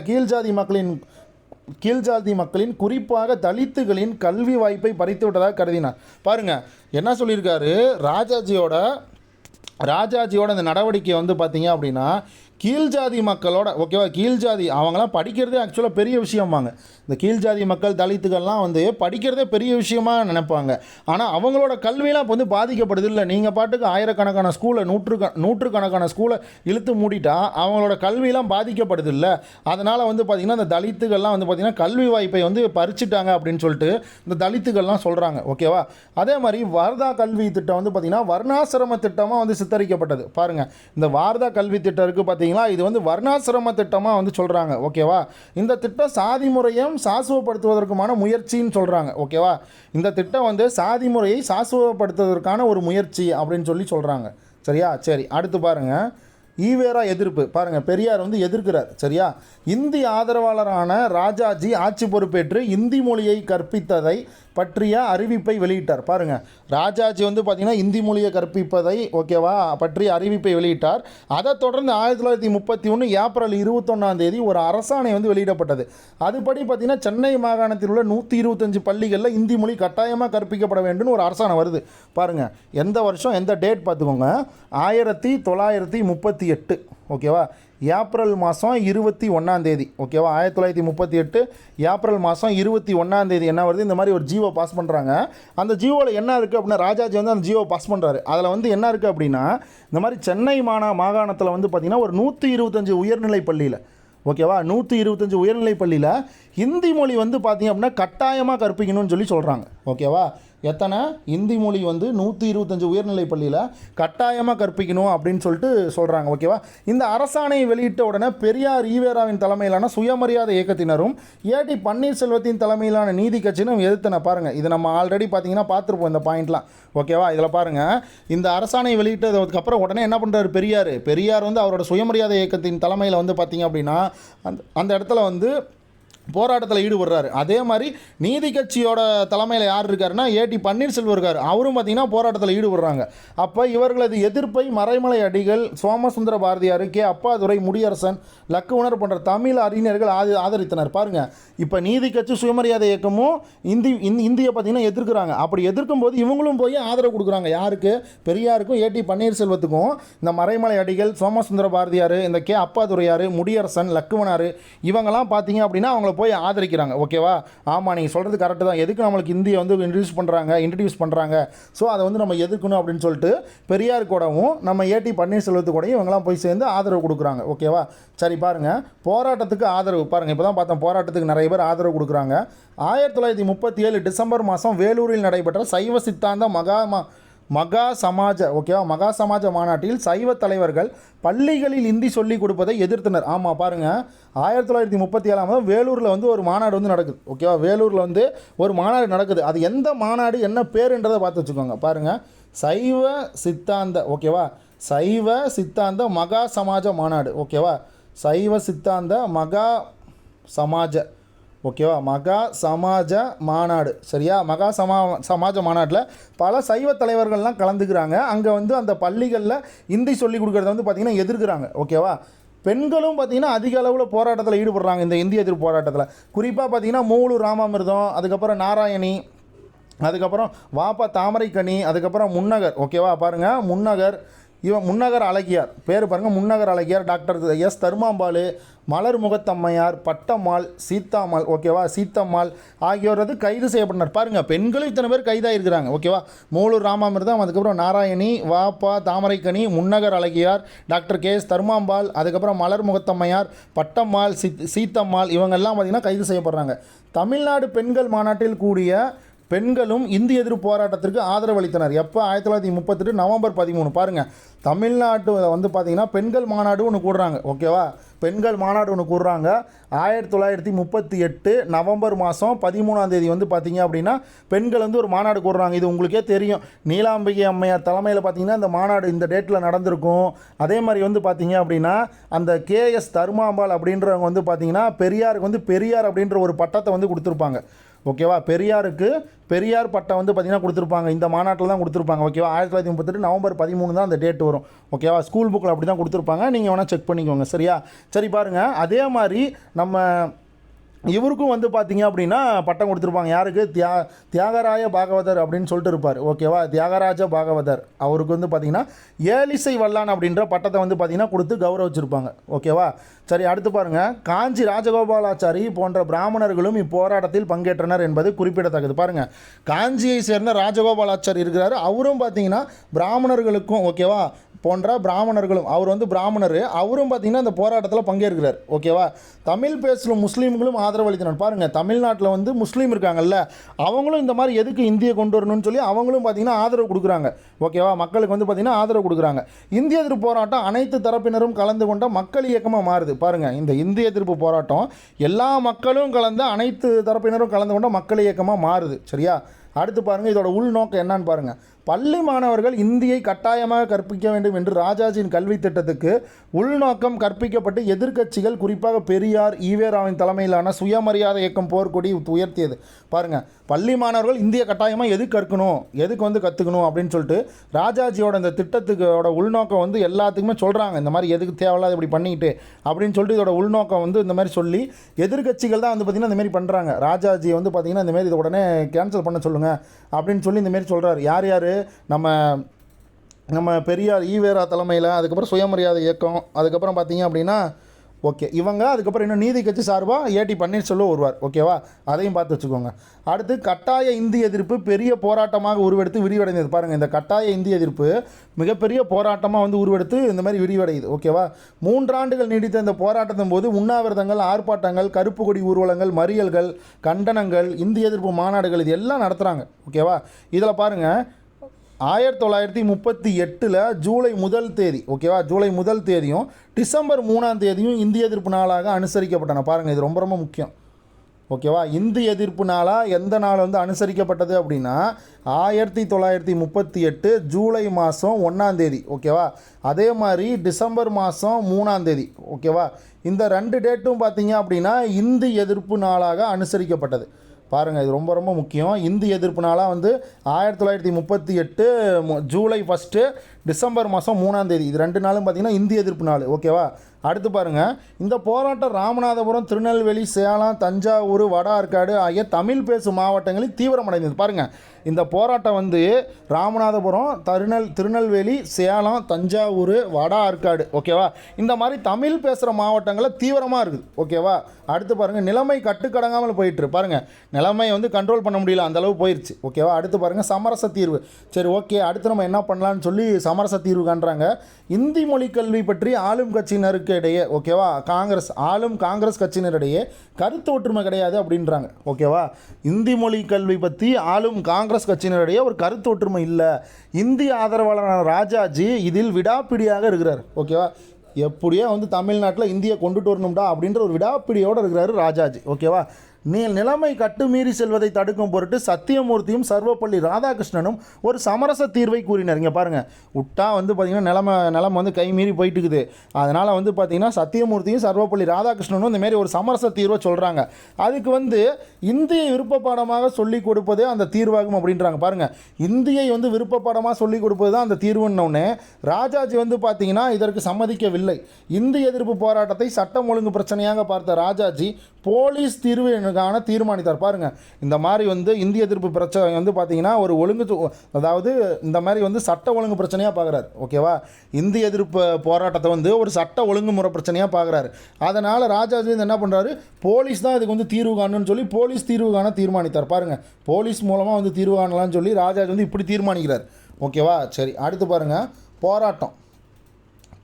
கீழ்ஜாதி மக்களின் குறிப்பாக தலித்துகளின் கல்வி வாய்ப்பை பறித்து விட்டதாக கருதினார். பாருங்கள், என்ன சொல்லியிருக்காரு, ராஜாஜியோட இந்த நடவடிக்கை வந்து பார்த்தீங்க அப்படின்னா கீழ்ஜாதி மக்களோட ஓகேவா, கீழ்ஜாதி அவங்களாம் படிக்கிறதே ஆக்சுவலாக பெரிய விஷயம்பாங்க. இந்த கீழ்ஜாதி மக்கள் தலித்துகள்லாம் வந்து படிக்கிறதே பெரிய விஷயமாக நினைப்பாங்க. ஆனால் அவங்களோட கல்வியெலாம் இப்போ வந்து பாதிக்கப்படுது இல்லை. நீங்கள் பாட்டுக்கு ஆயிரக்கணக்கான ஸ்கூலை நூற்றுக்கணக்கான ஸ்கூலை இழுத்து மூடிட்டா அவங்களோட கல்வியெலாம் பாதிக்கப்படுது இல்லை. அதனால் வந்து பார்த்திங்கன்னா இந்த தலித்துகள்லாம் வந்து பார்த்திங்கன்னா கல்வி வாய்ப்பை வந்து பறிச்சுட்டாங்க அப்படின்னு சொல்லிட்டு இந்த தலித்துகள்லாம் சொல்கிறாங்க ஓகேவா. அதே மாதிரி வார்தா கல்வி திட்டம் வந்து பார்த்திங்கன்னா வர்ணாசிரம திட்டமாக வந்து சித்தரிக்கப்பட்டது. பாருங்கள், இந்த வார்தா கல்வி திட்டம் இருக்குது பார்த்தீங்கன்னா இது வந்து வர்ணாசிரம திட்டமாக வந்து சொல்கிறாங்க ஓகேவா. இந்த திட்டம் சாதி முறையை சாசுவப்படுத்துவதற்குமான முயற்சின்னு சொல்கிறாங்க ஓகேவா. இந்த திட்டம் வந்து சாதி முறையை சாசுவப்படுத்துவதற்கான ஒரு முயற்சி அப்படின்னு சொல்கிறாங்க சரியா. சரி, அடுத்து பாருங்கள், ஈவேரா எதிர்ப்பு. பாருங்கள், பெரியார் வந்து எதிர்க்கிறார் சரியா. இந்தி ஆதரவாளரான ராஜாஜி ஆட்சி பொறுப்பேற்று இந்தி மொழியை கற்பித்ததை பற்றிய அறிவிப்பை வெளியிட்டார். பாருங்கள், ராஜாஜி வந்து பார்த்திங்கன்னா இந்தி மொழியை கற்பிப்பதை ஓகேவா பற்றிய அறிவிப்பை வெளியிட்டார். அதை தொடர்ந்து 1931 ஏப்ரல் 21 ஒரு அரசாணை வந்து வெளியிடப்பட்டது. அதுபடி பார்த்திங்கன்னா சென்னை மாகாணத்தில் உள்ள 125 பள்ளிகளில் இந்தி மொழி கட்டாயமாக கற்பிக்கப்பட வேண்டும்னு ஒரு அரசாணை வருது. பாருங்கள், எந்த வருஷம் எந்த டேட் பார்த்துக்கோங்க, 1938 ஓகேவா, ஏப்ரல் மாதம் 21 ஓகேவா, 1938 ஏப்ரல் மாதம் 21 என்ன வருது, இந்த மாதிரி ஒரு ஜியோ பாஸ் பண்ணுறாங்க. அந்த ஜியோவில் என்ன இருக்குது அப்படின்னா, ராஜாஜி வந்து அந்த ஜியோ பாஸ் பண்ணுறாரு. அதில் வந்து என்ன இருக்குது அப்படின்னா, இந்த மாதிரி சென்னை மாகாணத்தில் வந்து பார்த்திங்கன்னா ஒரு 125 உயர்நிலை பள்ளியில் ஓகேவா, 125 உயர்நிலை பள்ளியில் ஹிந்தி மொழி வந்து பார்த்திங்க அப்படின்னா கட்டாயமாக கற்பிக்கணும்னு சொல்கிறாங்க. ஓகேவா, எத்தனை இந்தி மொழி வந்து 125 உயர்நிலை பள்ளியில் கட்டாயமாக கற்பிக்கணும் அப்படின்னு சொல்லிட்டு சொல்கிறாங்க. ஓகேவா, இந்த அரசாணையை வெளியிட்ட உடனே பெரியார் ஈவேராவின் தலைமையிலான சுயமரியாதை இயக்கத்தினரும் ஏடி பன்னீர்செல்வத்தின் தலைமையிலான நீதி கட்சியினரும் எதிர்த்தன. பாருங்கள், இது நம்ம ஆல்ரெடி பார்த்தீங்கன்னா பார்த்துருப்போம் இந்த பாயிண்ட்லாம். ஓகேவா, இதில் பாருங்கள், இந்த அரசாணை வெளியிட்டதுக்கப்புறம் உடனே என்ன பண்ணுறாரு பெரியார் வந்து அவரோட சுயமரியாதை இயக்கத்தின் தலைமையில் வந்து பார்த்திங்க அப்படின்னா அந்த இடத்துல வந்து போராட்டத்தில் ஈடுபடுறாரு. அதே மாதிரி நீதி கட்சியோட தலைமையில் யார் இருக்காருன்னா ஏடி பன்னீர்செல்வம் இருக்கார். அவரும் பார்த்திங்கன்னா போராட்டத்தில் ஈடுபடுறாங்க. அப்போ இவர்களது எதிர்ப்பை மறைமலை அடிகள், சோமசுந்தர பாரதியார், கே அப்பாதுரை, முடியரசன், லக்குவனர் போன்ற தமிழ் அறிஞர்கள் ஆதரித்தனர். பாருங்கள், இப்போ நீதி கட்சி சுயமரியாதை இயக்கமும் இந்தியை பார்த்திங்கன்னா எதிர்க்கிறாங்க. அப்படி எதிர்க்கும் போது இவங்களும் போய் ஆதரவு கொடுக்குறாங்க. யாருக்கு? பெரியாருக்கும் ஏடி பன்னீர்செல்வத்துக்கும். இந்த மறைமலை அடிகள், சோமசுந்தர பாரதியார், இந்த கே அப்பாதுரையார், முடியரசன், லக்குவனார் இவங்கெல்லாம் பார்த்திங்க அப்படின்னா அவங்கள போய் ஆதரிக்கிறாங்க. ஓகேவா, ஆமாம் நீங்கள் சொல்கிறது கரெக்டு தான். எதுக்கு நம்மளுக்கு இந்தியை வந்து இன்ட்ரடியூஸ் பண்ணுறாங்க, ஸோ அதை வந்து நம்ம எதிர்க்கணும் அப்படின்னு சொல்லிட்டு பெரியார் கூடவும் நம்ம ஏடி பன்னீர்செல்வத்து கூடயும் இவங்கெல்லாம் போய் சேர்ந்து ஆதரவு கொடுக்குறாங்க. ஓகேவா, சரி பாருங்கள், போராட்டத்துக்கு ஆதரவு பாருங்கள், இப்போ தான் பார்த்தோம் போராட்டத்துக்கு நிறைய பேர் ஆதரவு கொடுக்குறாங்க. 1937 டிசம்பர் மாதம் வேலூரில் நடைபெற்ற சைவ சித்தாந்த மகா சமாஜ மாநாட்டில் சைவ தலைவர்கள் பள்ளிகளில் இந்தி சொல்லிக் கொடுப்பதை எதிர்த்தனர். ஆமாம் பாருங்கள், 1937 வேலூரில் வந்து ஒரு மாநாடு வந்து நடக்குது. ஓகேவா, வேலூரில் வந்து ஒரு மாநாடு நடக்குது. அது எந்த மாநாடு, என்ன பேருன்றதை பார்த்து வச்சுக்கோங்க. பாருங்கள், சைவ சித்தாந்த ஓகேவா, சைவ சித்தாந்த மகா சமாஜ மாநாடு. ஓகேவா, சைவ சித்தாந்த மகா சமாஜ ஓகேவா, மகா சமாஜ மாநாடு. சரியா, சமாஜ மாநாட்டில் பல சைவ தலைவர்கள்லாம் கலந்துக்கிறாங்க. அங்கே வந்து அந்த பள்ளிகளில் இந்தி சொல்லிக் கொடுக்குறத வந்து பார்த்திங்கன்னா எதிர்க்கிறாங்க. ஓகேவா, பெண்களும் பார்த்திங்கன்னா அதிக அளவில் போராட்டத்தில் ஈடுபடுறாங்க. இந்த இந்திய எதிர்ப்பு போராட்டத்தில் குறிப்பாக பார்த்திங்கன்னா மூலூர் ராமாமிர்தம், அதுக்கப்புறம் நாராயணி, அதுக்கப்புறம் வாப்பா தாமரைக்கனி, அதுக்கப்புறம் முன்னகர். ஓகேவா, பாருங்கள் முன்னகர் அழகியார் பேர் பாருங்கள், முன்னகர் அழகியார், டாக்டர் எஸ் தர்மாம்பாள், மலர் முகத்தம்மையார், பட்டம்மாள், சீத்தாம்மாள். ஓகேவா, சீத்தம்மாள் ஆகியோரது கைது செய்யப்பட்டனர். பாருங்கள், பெண்களும் இத்தனை பேர் கைதாக இருக்கிறாங்க. ஓகேவா, மூலூர் ராமாமிர்தம், அதுக்கப்புறம் நாராயணி, வாப்பா தாமரைக்கனி, முன்னகர் அழகியார், டாக்டர் கே எஸ் தர்மாம்பாள், அதுக்கப்புறம் மலர் முகத்தம்மையார், பட்டம்மாள், சீத்தம்மாள் இவங்கெல்லாம் பார்த்திங்கன்னா கைது செய்யப்படுறாங்க. தமிழ்நாடு பெண்கள் மாநாட்டில் கூடிய பெண்களும் இந்திய எதிர்ப்பு போராட்டத்திற்கு ஆதரவு அளித்தனர். எப்போ? 1938 நவம்பர் 13. பாருங்கள், தமிழ்நாட்டு வந்து பார்த்திங்கன்னா பெண்கள் மாநாடு ஒன்று கூடுறாங்க. ஓகேவா, பெண்கள் மாநாடு ஒன்று கூடுறாங்க. 1938 நவம்பர் மாதம் 13 வந்து பார்த்திங்க அப்படின்னா பெண்கள் வந்து ஒரு மாநாடு கூடுறாங்க. இது உங்களுக்கே தெரியும், நீலாம்பிகை அம்மையார் தலைமையில் பார்த்திங்கன்னா இந்த மாநாடு இந்த டேட்டில் நடந்திருக்கும். அதே மாதிரி வந்து பார்த்திங்க அப்படின்னா அந்த கேஎஸ் தர்மாம்பாள் அப்படின்றவங்க வந்து பார்த்திங்கன்னா பெரியாருக்கு வந்து பெரியார் அப்படின்ற ஒரு பட்டத்தை வந்து கொடுத்துருப்பாங்க. ஓகேவா, பெரியாருக்கு பெரியார் பட்டம் வந்து பார்த்திங்கன்னா கொடுத்துருப்பாங்க. இந்த மாநாட்டில் தான் கொடுத்துருப்பாங்க. ஓகேவா, 1938 நவம்பர் 13 தான் அந்த டேட் வரும். ஓகேவா, ஸ்கூல் புக்கில் அப்படி தான் கொடுத்துருப்பாங்க. நீங்கள் வேணால் செக் பண்ணிக்கோங்க. சரியா, சரி பாருங்கள், அதே மாதிரி நம்ம இவருக்கும் வந்து பார்த்திங்க அப்படின்னா பட்டம் கொடுத்துருப்பாங்க. யாருக்கு? தியாகராய பாகவதர் அப்படின்னு சொல்லிட்டு இருப்பார். ஓகேவா, தியாகராஜ பாகவதர் அவருக்கு வந்து பார்த்திங்கன்னா ஏலிசை வல்லான் அப்படின்ற பட்டத்தை வந்து பார்த்திங்கன்னா கொடுத்து கௌரவிச்சிருப்பாங்க. ஓகேவா, சரி அடுத்து பாருங்கள், காஞ்சி ராஜகோபாலாச்சாரி போன்ற பிராமணர்களும் இப்போராட்டத்தில் பங்கேற்றனர் என்பது குறிப்பிடத்தக்கது. பாருங்கள், காஞ்சியை சேர்ந்த ராஜகோபாலாச்சாரி இருக்கிறாரு. அவரும் பார்த்திங்கன்னா பிராமணர்களுக்கும் ஓகேவா போன்ற பிராமணர்களும், அவர் வந்து பிராமணர், அவரும் பார்த்திங்கன்னா இந்த போராட்டத்தில் பங்கேற்கிறார். ஓகேவா, தமிழ் பேசும் முஸ்லீம்களும் ஆதரவு அளித்தனர். பாருங்கள், தமிழ்நாட்டில் வந்து முஸ்லீம் இருக்காங்கல்ல, அவங்களும் இந்த மாதிரி எதுக்கு இந்தியை கொண்டு வரணும்னு சொல்லி அவங்களும் பார்த்திங்கன்னா ஆதரவு கொடுக்குறாங்க. ஓகேவா, மக்களுக்கு வந்து பார்த்திங்கன்னா ஆதரவு கொடுக்குறாங்க. இந்திய எதிர்ப்பு போராட்டம் அனைத்து தரப்பினரும் கலந்து கொண்ட மக்கள் இயக்கமாக மாறுது. பாருங்கள், இந்த இந்திய எதிர்ப்பு போராட்டம் எல்லா மக்களும் கலந்து அனைத்து தரப்பினரும் கலந்து கொண்ட மக்கள் இயக்கமாக மாறுது. சரியா, அடுத்து பாருங்கள், இதோட உள்நோக்கம் என்னன்னு பாருங்கள். பள்ளி மாணவர்கள் இந்தியை கட்டாயமாக கற்பிக்க வேண்டும் என்று ராஜாஜியின் கல்வி திட்டத்துக்கு உள்நோக்கம் கற்பிக்கப்பட்டு எதிர்க்கட்சிகள் குறிப்பாக பெரியார் ஈவேராவின் தலைமையிலான சுயமரியாதை இயக்கம் போர்க்கொடி உயர்த்தியது. பாருங்கள், பள்ளி மாணவர்கள் இந்திய கட்டாயமாக எதுக்கு கற்கணும், எதுக்கு வந்து கற்றுக்கணும் அப்படின்னு சொல்லிட்டு ராஜாஜியோட இந்த திட்டத்துக்கோட உள்நோக்கம் வந்து எல்லாத்துக்குமே சொல்கிறாங்க. இந்த மாதிரி எதுக்கு தேவையில்லாத இப்படி பண்ணிக்கிட்டு அப்படின்னு சொல்லிட்டு இதோட உள்நோக்கம் வந்து இந்த மாதிரி சொல்லி எதிர்க்கட்சிகள் தான் வந்து பார்த்திங்கன்னா இந்த மாதிரி பண்ணுறாங்க. ராஜாஜியை வந்து பார்த்திங்கன்னா இந்த மாதிரி இதை உடனே கேன்சல் பண்ண சொல்லுங்கள் அப்படின்னு சொல்லி இந்த மாதிரி சொல்கிறார். யார் யார்? நம்ம பெரியார் ஈவேரா தலைமையில், அதுக்கப்புறம் சுயமரியாதை இயக்கம், அதுக்கப்புறம் பார்த்தீங்க அப்படின்னா ஓகே இவங்க, அதுக்கப்புறம் இன்னும் நீதி கட்சி சார்பாக ஏடி பன்னீர்செல்வம் வருவார். ஓகேவா, அதையும் பார்த்து வச்சுக்கோங்க. அடுத்து கட்டாய இந்தி எதிர்ப்பு பெரிய போராட்டமாக உருவெடுத்து விரிவடைந்தது. பாருங்கள், இந்த கட்டாய இந்தி எதிர்ப்பு மிகப்பெரிய போராட்டமாக வந்து உருவெடுத்து இந்த மாதிரி விரிவடையுது. ஓகேவா, 3 ஆண்டுகள் நீடித்த இந்த போராட்டத்தின் போது உண்ணாவிரதங்கள், ஆர்ப்பாட்டங்கள், கருப்பு கொடி ஊர்வலங்கள், மறியல்கள், கண்டனங்கள், இந்தி எதிர்ப்பு மாநாடுகள் இது எல்லாம் நடத்துகிறாங்க. ஓகேவா, இதில் பாருங்கள் 1938 ஜூலை 1 தேதி, ஓகேவா, ஜூலை 1 தேதியும் டிசம்பர் 3 தேதியும் இந்திய எதிர்ப்பு நாளாக அனுசரிக்கப்பட்டன. பாருங்கள், இது ரொம்ப ரொம்ப முக்கியம். ஓகேவா, இந்திய எதிர்ப்பு நாளாக எந்த நாள் வந்து அனுசரிக்கப்பட்டது அப்படின்னா 1938 ஜூலை மாதம் 1 தேதி. ஓகேவா, அதே மாதிரி டிசம்பர் மாதம் 3 தேதி. ஓகேவா, இந்த 2 டேட்டும் பார்த்தீங்க அப்படின்னா இந்தி எதிர்ப்பு நாளாக அனுசரிக்கப்பட்டது. பாருங்கள், இது ரொம்ப ரொம்ப முக்கியம். இந்தி எதிர்ப்பு நாளாக வந்து 1938 ஜூலை 1 டிசம்பர் மாதம் 3 தேதி, இது 2 நாளும் பார்த்திங்கன்னா இந்தி எதிர்ப்பு நாள். ஓகேவா, அடுத்து பாருங்கள், இந்த போராட்டம் ராமநாதபுரம், திருநெல்வேலி, சேலம், தஞ்சாவூர், வட ஆற்காடு ஆகிய தமிழ் பேசும் மாவட்டங்களில் தீவிரமடைந்தது. பாருங்கள், இந்த போராட்டம் வந்து ராமநாதபுரம், திருநெல்வேலி, சேலம், தஞ்சாவூர், வட ஆற்காடு, ஓகேவா, இந்த மாதிரி தமிழ் பேசுகிற மாவட்டங்களில் தீவிரமாக இருக்குது. ஓகேவா, அடுத்து பாருங்கள், நிலைமை கட்டுக்கடங்காமல் போயிட்டு பாருங்கள், நிலைமை வந்து கண்ட்ரோல் பண்ண முடியல, அந்தளவு போயிடுச்சு. ஓகேவா, அடுத்து பாருங்கள் சமரச தீர்வு. சரி, ஓகே, அடுத்து நம்ம என்ன பண்ணலான்னு சொல்லி சமரச தீர்வு காண்றாங்க. இந்தி மொழி கல்வி பற்றி ஆளும் கட்சியினருக்கு இடையே, ஓகேவா, காங்கிரஸ் கட்சியினரிடையே கருத்து ஒற்றுமை கிடையாது அப்படின்றாங்க. ஓகேவா, இந்தி மொழி கல்வி பற்றி ஆளும் காங்கிரஸ் கட்சியினரிடையே ஒரு கருத்து ஒற்றுமை இல்லை. இந்திய ஆதரவாளரான ராஜாஜி இதில் விடாப்பிடியாக இருக்கிறார். ஓகேவா, எப்படியோ வந்து தமிழ்நாட்டில் இந்தியை கொண்டுட்டு வரணும்டா அப்படின்ற ஒரு விடாப்பிடியோடு இருக்கிறாரு ராஜாஜி. ஓகேவா, நிலைமை கட்டுமீறி செல்வதை தடுக்கும் பொருட்டு சத்தியமூர்த்தியும் சர்வப்பள்ளி ராதாகிருஷ்ணனும் ஒரு சமரச தீர்வை கூறினார். இங்கே பாருங்கள், விட்டா வந்து பார்த்திங்கன்னா நிலம் வந்து கை மீறி போயிட்டு இருக்குது. அதனால் வந்து பார்த்திங்கன்னா சத்தியமூர்த்தியும் சர்வப்பள்ளி ராதாகிருஷ்ணனும் இந்தமாரி ஒரு சமரச தீர்வை சொல்கிறாங்க. அதுக்கு வந்து இந்தியை விருப்ப பாடமாக சொல்லிக் கொடுப்பதே அந்த தீர்வாகும் அப்படின்றாங்க. பாருங்கள், இந்தியை வந்து விருப்ப பாடமாக சொல்லிக் கொடுப்பது தான் அந்த தீர்வுன்னொன்னே ராஜாஜி வந்து பார்த்திங்கன்னா இதற்கு சம்மதிக்கவில்லை. இந்தி எதிர்ப்பு போராட்டத்தை சட்டம் ஒழுங்கு பிரச்சனையாக பார்த்த ராஜாஜி போலீஸ் தீர்வு தீர்மானித்தார். பாருங்கள், இந்த மாதிரி வந்து இந்திய எதிர்ப்பு பிரச்சனை வந்து பார்த்திங்கன்னா ஒரு அதாவது இந்த மாதிரி வந்து சட்ட ஒழுங்கு பிரச்சனையாக பார்க்குறாரு. ஓகேவா, இந்திய எதிர்ப்பு போராட்டத்தை வந்து ஒரு சட்ட ஒழுங்குமுறை பிரச்சனையாக பார்க்குறாரு. அதனால் ராஜாஜி வந்து என்ன பண்ணுறாரு, போலீஸ் தான் இதுக்கு வந்து தீர்வு காணணும்னு சொல்லி போலீஸ் தீர்வு காண தீர்மானித்தார். பாருங்கள், போலீஸ் மூலமாக வந்து தீர்வு காணலாம்னு சொல்லி ராஜாஜி வந்து இப்படி தீர்மானிக்கிறார். ஓகேவா, சரி, அடுத்து பாருங்கள்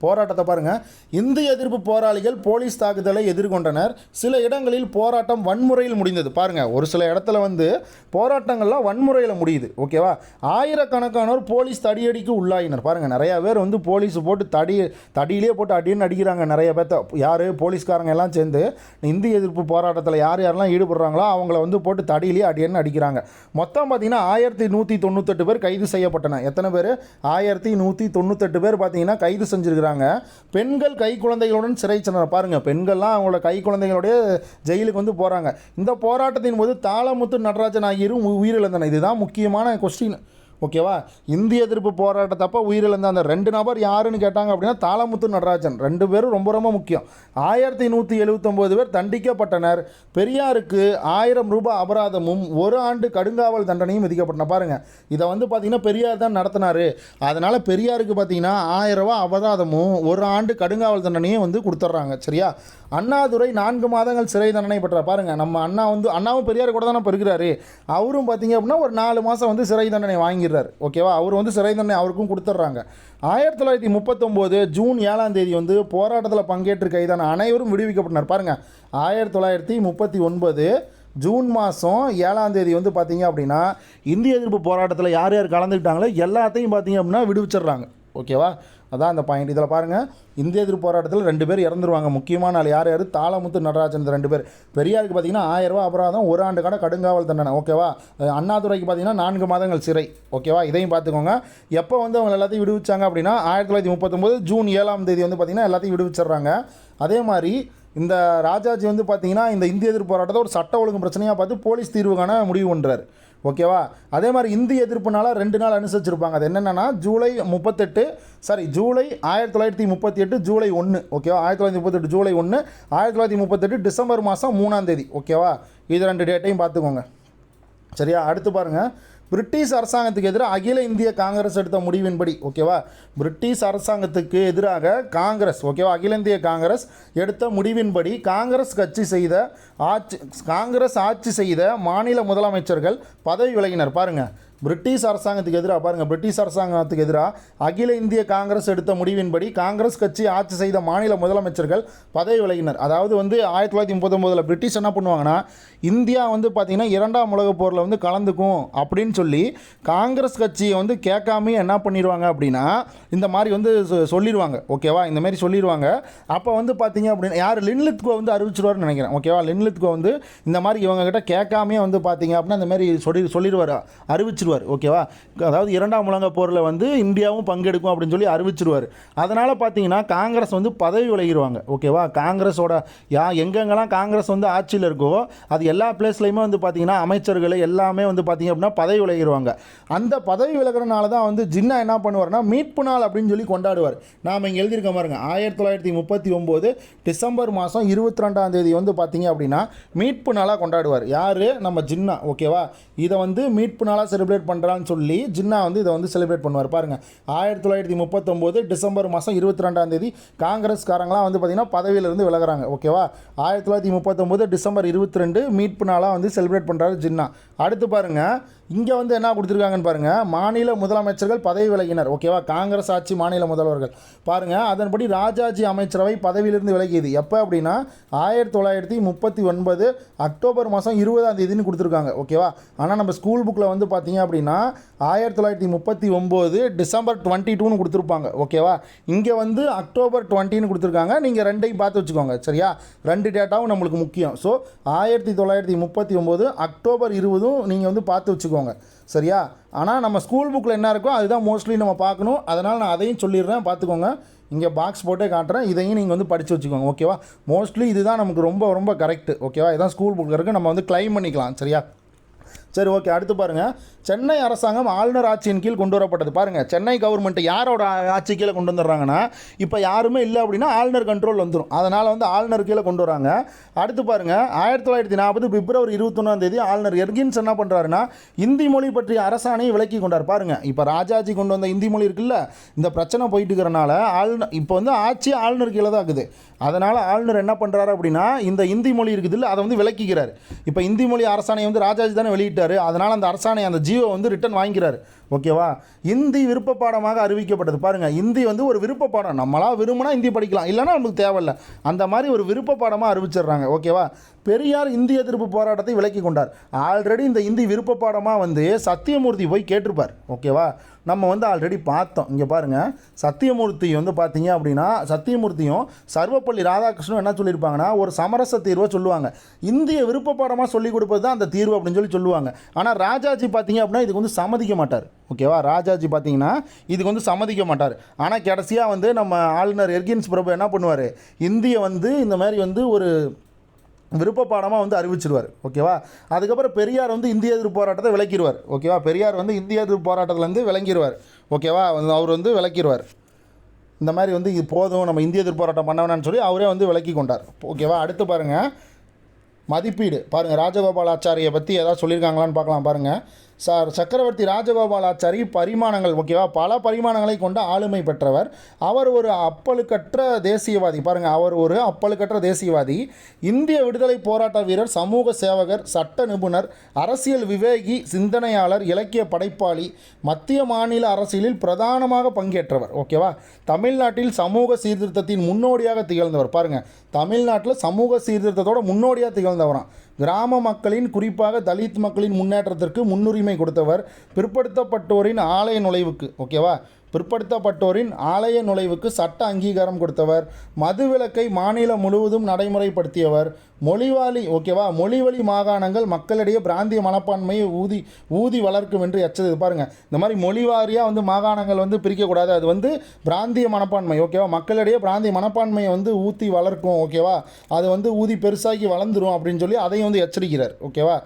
போராட்டத்தை பாருங்கள். இந்திய எதிர்ப்பு போராளிகள் போலீஸ் தாக்குதலை எதிர்கொண்டனர். சில இடங்களில் போராட்டம் வன்முறையில் முடிந்தது. பாருங்கள், ஒரு சில இடத்துல வந்து போராட்டங்கள்லாம் வன்முறையில் முடியுது. ஓகேவா, ஆயிரக்கணக்கானோர் போலீஸ் தடியடிக்கு உள்ளாயினர். பாருங்கள், நிறையா பேர் வந்து போலீஸ் போட்டு தடியிலே போட்டு அடின்னு அடிக்கிறாங்க. நிறைய பேர்த்த யார் போலீஸ்காரங்க எல்லாம் சேர்ந்து இந்திய எதிர்ப்பு போராட்டத்தில் யாரெல்லாம் ஈடுபடுறாங்களோ அவங்கள வந்து போட்டு தடியிலே அடின்னு அடிக்கிறாங்க. மொத்தம் பார்த்திங்கன்னா 1198 பேர் கைது செய்யப்பட்டன. எத்தனை பேர்? 1198 பேர் பார்த்திங்கன்னா கைது செஞ்சுருக்கிறாங்க. பெண்கள் கை குழந்தைகளுடன் சிறை சென்றனர். பாருங்கள், பெண்கள்லாம் அவங்களோட கை குழந்தைகளுடைய ஜெயிலுக்கு வந்து போகிறாங்க. இந்த போராட்டத்தின் போது தாளமுத்து நடராஜன் ஆகியோரும் உயிரிழந்தனர். இதுதான் முக்கியமான கொஸ்டின். ஓகேவா, இந்திய எதிர்ப்பு போராட்டத்தப்போ உயிரிழந்த அந்த 2 நபர் யாருன்னு கேட்டாங்க அப்படின்னா தாளமுத்து நடராஜன். 2 பேரும் ரொம்ப ரொம்ப முக்கியம். 1179 பேர் தண்டிக்கப்பட்டனர். பெரியாருக்கு 1000 ரூபாய் அபராதமும் 1 ஆண்டு கடுங்காவல் தண்டனையும் விதிக்கப்பட்டன. பாருங்கள், இதை வந்து பார்த்திங்கன்னா பெரியார் தான் நடத்தினார். அதனால் பெரியாருக்கு பார்த்திங்கன்னா 1000 ரூபாய் அபராதமும் 1 ஆண்டு கடுங்காவல் தண்டனையும் வந்து கொடுத்துட்றாங்க. சரியா, அண்ணாதுரை 4 மாதங்கள் சிறை தண்டனை பெற்றார். பாருங்கள், நம்ம அண்ணாவும் பெரியார் கூட தான் இப்போ இருக்கிறாரு. அவரும் பார்த்திங்க அப்படின்னா ஒரு 4 மாதம் வந்து சிறை தண்டனை வாங்கிடுறார். ஓகேவா, அவர் வந்து சிறை தண்டனை அவருக்கும் கொடுத்துட்றாங்க. 1939 ஜூன் 7 தேதி வந்து போராட்டத்தில் பங்கேற்று கைதான அனைவரும் விடுவிக்கப்பட்டனர். பாருங்கள், 1939 ஜூன் மாதம் 7 தேதி வந்து பார்த்திங்க அப்படின்னா இந்திய எதிர்ப்பு போராட்டத்தில் யார் யார் கலந்துக்கிட்டாங்களோ எல்லாத்தையும் பார்த்திங்க அப்படின்னா விடுவிச்சிட்றாங்க. ஓகேவா, அதான் அந்த பாயிண்ட். இதில் பாருங்கள், இந்திய எதிர்ப்பு போராட்டத்தில் 2 பேர் இறந்துருவாங்க. முக்கியமான ஆள் யார் யார்? தாளமுத்து நடராஜன். இந்த 2 பேர். பெரியாருக்கு பார்த்தீங்கன்னா 1000 ரூபா அபராதம், 1 ஆண்டு கால கடுங்காவல் தண்டனை. ஓகேவா. அண்ணாதுரைக்கு பார்த்தீங்கன்னா 4 மாதங்கள் சிறை. ஓகேவா, இதையும் பார்த்துக்கோங்க. எப்போ வந்து அவங்க எல்லாத்தையும் விடுவிச்சாங்க அப்படின்னா 1939 ஜூன் 7ஆம் தேதி வந்து பார்த்திங்கன்னா எல்லாத்தையும் விடுவிச்சிடுறாங்க. அதே மாதிரி இந்த ராஜாஜி வந்து பார்த்திங்கன்னா இந்த இந்திய எதிர்ப்பு போராட்டத்தை ஒரு சட்ட ஒழுங்கு பிரச்சனையாக பார்த்து போலீஸ் தீர்வு காண முடிவு பண்ணுறாரு. ஓகேவா. அதே மாதிரி இந்திய எதிர்ப்புனால 2 நாள் அனுசரிச்சிருப்பாங்க. அது என்னென்னா ஜூலை 1938 ஜூலை 1. ஓகேவா. 1938 ஜூலை 1, 1938 டிசம்பர் மாதம் 3ஆம் தேதி. ஓகேவா, இது 2 டேட்டையும் பார்த்துக்கோங்க. சரியா. அடுத்து பாருங்கள், பிரிட்டிஷ் அரசாங்கத்துக்கு எதிராக அகில இந்திய காங்கிரஸ் எடுத்த முடிவின்படி. ஓகேவா, பிரிட்டிஷ் அரசாங்கத்துக்கு எதிராக காங்கிரஸ், ஓகேவா, அகில இந்திய காங்கிரஸ் எடுத்த முடிவின்படி காங்கிரஸ் ஆட்சி செய்த மாநில முதலமைச்சர்கள் பதவி விலகினர். பாருங்கள், பிரிட்டிஷ் அரசாங்கத்துக்கு எதிராக பிரிட்டிஷ் அரசாங்கத்துக்கு எதிராக அகில இந்திய காங்கிரஸ் எடுத்த முடிவின்படி காங்கிரஸ் கட்சி ஆட்சி செய்த மாநில முதலமைச்சர்கள் பதவி விலகினர். அதாவது வந்து 1939 பிரிட்டிஷ் என்ன பண்ணுவாங்கன்னா, இந்தியா வந்து பார்த்திங்கன்னா 2ஆம் உலகப் போரில் வந்து கலந்துக்கும் அப்படின்னு சொல்லி காங்கிரஸ் கட்சியை வந்து கேட்காமே என்ன பண்ணிடுவாங்க அப்படின்னா இந்த மாதிரி வந்து சொல்லிடுவாங்க. ஓகேவா, இந்த மாதிரி சொல்லிடுவாங்க. அப்போ வந்து பார்த்திங்க அப்படின்னா யார் லின்லித்கோ வந்து அறிவிச்சிருவார்னு நினைக்கிறேன். ஓகேவா, லின்லித்கோ வந்து இந்த மாதிரி இவங்ககிட்ட கேட்காமே வந்து பார்த்திங்க அப்படின்னா இந்த மாதிரி சொல்லிடுவார், அறிவிச்சிருவார். ஓகேவா, அதாவது 2ஆம் உலகப் போரில் வந்து இந்தியாவும் பங்கெடுக்கும் அப்படின்னு சொல்லி அறிவிச்சிருவார். அதனால் பார்த்தீங்கன்னா காங்கிரஸ் வந்து பதவி விலகிடுவாங்க. ஓகேவா, காங்கிரஸோட எங்கெங்கெல்லாம் காங்கிரஸ் வந்து ஆட்சியில் இருக்கோ அது எல்லா பிளேஸ்லையுமே வந்து பார்த்திங்கன்னா அமைச்சர்கள் எல்லாமே வந்து பார்த்திங்க அப்படின்னா பதவி விலகிடுவாங்க. அந்த பதவி விலகிறனால தான் வந்து ஜின்னா என்ன பண்ணுவார்னா மீட்பு நாள் அப்படின்னு சொல்லி கொண்டாடுவார். நாம் இங்கே எழுதியிருக்க பாருங்க, 1939 டிசம்பர் மாதம் 22ஆம் தேதி வந்து பார்த்திங்க அப்படின்னா மீட்பு நாளாக கொண்டாடுவார். யார்? நம்ம ஜின்னா. ஓகேவா, இதை வந்து மீட்பு நாளாக செலிப்ரேட் பண்ணுறான்னு சொல்லி ஜின்னா வந்து இதை வந்து செலிப்ரேட் பண்ணுவார். பாருங்கள், 1939 டிசம்பர் மாதம் 22ஆம் தேதி காங்கிரஸ்காரங்களாம் வந்து பார்த்திங்கன்னா பதவியிலிருந்து விலகிறாங்க. ஓகேவா, 1939 டிசம்பர் 22 மீட்பு நாளாக வந்து செலிப்ரேட் பண்ணுறாரு ஜின்னா. அடுத்து பாருங்கள், இங்கே வந்து என்ன கொடுத்துருக்காங்கன்னு பாருங்கள், மாநில முதலமைச்சர்கள் பதவி விலகினர். ஓகேவா, காங்கிரஸ் ஆட்சி மாநில முதல்வர்கள். பாருங்கள், அதன்படி ராஜாஜி அமைச்சரவை பதவியிலிருந்து விலகியது எப்போ அப்படின்னா 1939 அக்டோபர் மாதம் 20ஆம் தேதினு கொடுத்துருக்காங்க. ஓகேவா, ஆனால் நம்ம ஸ்கூல் புக்கில் வந்து பார்த்தீங்க அப்படின்னா 1939 டிசம்பர் 22ன்னு கொடுத்துருப்பாங்க. ஓகேவா, இங்கே வந்து அக்டோபர் 20ன்னு கொடுத்துருக்காங்க. நீங்கள் ரெண்டையும் பார்த்து வச்சுக்கோங்க. சரியா, 2 டேட்டாவும் நம்மளுக்கு முக்கியம். ஸோ 1939 அக்டோபர் 20ம் நீங்கள் வந்து பார்த்து வச்சுக்கோங்க. சரியா, ஆனால் நம்ம ஸ்கூல் புக்கில் என்ன இருக்கோ அதுதான் மோஸ்ட்லி நம்ம பார்க்கணும். அதனால் நான் அதையும் சொல்லிடுறேன், பார்த்துக்கோங்க. இங்கே பாக்ஸ் போட்டே காட்டுறேன், இதையும் நீங்கள் வந்து படித்து வச்சுக்கோங்க. ஓகேவா, மோஸ்ட்லி இதுதான் நமக்கு ரொம்ப ரொம்ப கரெக்ட். ஓகேவா, இதுதான் ஸ்கூல் புக்கில் இருக்குது, நம்ம வந்து கிளைம் பண்ணிக்கலாம். சரியா, சரி, ஓகே. அடுத்து பாருங்கள், சென்னை அரசாங்கம் ஆளுநர் ஆட்சியின் கீழ் கொண்டு வரப்பட்டது. பாருங்கள், சென்னை கவர்மெண்ட் யாரோட ஆட்சி கீழே கொண்டு வந்துடுறாங்கன்னா, இப்போ யாருமே இல்லை அப்படின்னா ஆளுநர் கண்ட்ரோல் வந்துடும். அதனால் வந்து ஆளுநர் கீழே கொண்டு வராங்க. அடுத்து பாருங்கள், 1940 பிப்ரவரி 21ஆம் தேதி ஆளுநர் எர்கின்ஸ் என்ன பண்ணுறாருன்னா இந்தி மொழி பற்றிய அரசாணையை விலக்கி கொண்டார். பாருங்கள், இப்போ ராஜாஜி கொண்டு வந்த இந்தி மொழி இருக்குல்ல, இந்த பிரச்சனை போயிட்டு இருக்கிறனால ஆளுநர் இப்போ வந்து ஆட்சி ஆளுநர் கீழே தான் இருக்குது. அதனால் ஆளுநர் என்ன பண்ணுறாரு அப்படின்னா இந்த இந்தி மொழி இருக்குது இல்லை அதை வந்து விலக்கிக்கிறார். இப்போ இந்தி மொழி அரசாணையை வந்து ராஜாஜி தானே வெளியிட்டார். அதனால் அந்த அரசாணை அந்த ஜியோ வந்து ரிட்டன் வாங்கிக்கிறார். ஓகேவா, இந்தி விருப்ப பாடமாக அறிவிக்கப்பட்டது. பாருங்கள், இந்தி வந்து ஒரு விருப்ப பாடம். நம்மளாக விரும்பினா இந்தி படிக்கலாம், இல்லைனா நமக்கு தேவையில்லை. அந்த மாதிரி ஒரு விருப்ப பாடமாக அறிவிச்சிடுறாங்க. ஓகேவா, பெரியார் இந்திய எதிர்ப்பு போராட்டத்தை விலக்கி கொண்டார். ஆல்ரெடி இந்த இந்தி விருப்ப பாடமாக வந்து சத்தியமூர்த்தி போய் கேட்டிருப்பார். ஓகேவா, நம்ம வந்து ஆல்ரெடி பார்த்தோம். இங்கே பாருங்கள், சத்தியமூர்த்தி வந்து பார்த்தீங்க அப்படின்னா சத்தியமூர்த்தியும் சர்வப்பள்ளி ராதாகிருஷ்ணனும் என்ன சொல்லியிருப்பாங்கன்னா ஒரு சமரச தீர்வை சொல்லுவாங்க. இந்திய விருப்ப பாடமாக சொல்லிக் கொடுப்பது தான் அந்த தீர்வு அப்படின்னு சொல்லி சொல்லுவாங்க. ஆனால் ராஜாஜி பார்த்தீங்க அப்படின்னா இதுக்கு வந்து சம்மதிக்க மாட்டார். ஓகேவா, ராஜாஜி பார்த்தீங்கன்னா இதுக்கு வந்து சம்மதிக்க மாட்டார். ஆனால் கடைசியாக வந்து நம்ம ஆளுநர் எர்கின்ஸ் பிரபு என்ன பண்ணுவார், இந்தியை வந்து இந்த மாதிரி வந்து ஒரு விருப்ப பாடமாக வந்து அறிவிச்சிருவார். ஓகேவா, அதுக்கப்புறம் பெரியார் வந்து இந்திய எதிர்ப்பு போராட்டத்தை விலக்கிடுவார். ஓகேவா, பெரியார் வந்து இந்திய எதிர்ப்பு போராட்டத்திலேருந்து விளங்கிடுவார். ஓகேவா, அவர் வந்து விலக்கிடுவார். இந்த மாதிரி வந்து இது போதும், நம்ம இந்திய எதிர்ப்பு போராட்டம் பண்ண வேணான்னு சொல்லி அவரே வந்து விலக்கி கொண்டார். ஓகேவா, அடுத்து பாருங்கள், மதிப்பீடு. பாருங்கள், ராஜகோபாலாச்சாரியை பற்றி ஏதாவது சொல்லியிருக்காங்களான்னு பார்க்கலாம். பாருங்கள், சக்கரவர்த்தி ராஜகோபாலாச்சாரி பரிமாணங்கள், ஓகேவா, பல பரிமாணங்களை கொண்ட ஆளுமை பெற்றவர். அவர் ஒரு அப்பழுக்கற்ற தேசியவாதி. பாருங்கள், அவர் ஒரு அப்பழுக்கற்ற தேசியவாதி, இந்திய விடுதலை போராட்ட வீரர், சமூக சேவகர், சட்ட நிபுணர், அரசியல் விவேகி, சிந்தனையாளர், இலக்கிய படைப்பாளி, மத்திய மாநில அரசியலில் பிரதானமாக பங்கேற்றவர். ஓகேவா, தமிழ்நாட்டில் சமூக சீர்திருத்தத்தின் முன்னோடியாக திகழ்ந்தவர். பாருங்கள், தமிழ்நாட்டில் சமூக சீர்திருத்தத்தோட முன்னோடியாக திகழ்ந்தவராம். கிராம மக்களின், குறிப்பாக தலித் மக்களின் முன்னேற்றத்திற்கு முன்னுரிமை கொடுத்தவர். பிற்படுத்தப்பட்டோரின் ஆலய நுழைவுக்கு, ஓகேவா, பிற்படுத்தப்பட்டோரின் ஆலய நுழைவுக்கு சட்ட அங்கீகாரம் கொடுத்தவர், மதுவிலக்கை மாநிலம் முழுவதும் நடைமுறைப்படுத்தியவர், மொழிவாளி ஓகேவா மொழிவழி மாகாணங்கள் மக்களிடையே பிராந்திய மனப்பான்மையை ஊதி வளர்க்கும் என்று எச்சரித்து பாருங்கள். இந்த மாதிரி மொழிவாரியாக வந்து மாகாணங்கள் வந்து பிரிக்கக்கூடாது, அது வந்து பிராந்திய மனப்பான்மை ஓகேவா, மக்களிடையே பிராந்திய மனப்பான்மையை வந்து ஊற்றி வளர்க்கும் ஓகேவா, அது வந்து ஊதி பெருசாகி வளர்ந்துரும் அப்படின்னு சொல்லி அதையும் வந்து எச்சரிக்கிறார் ஓகேவா.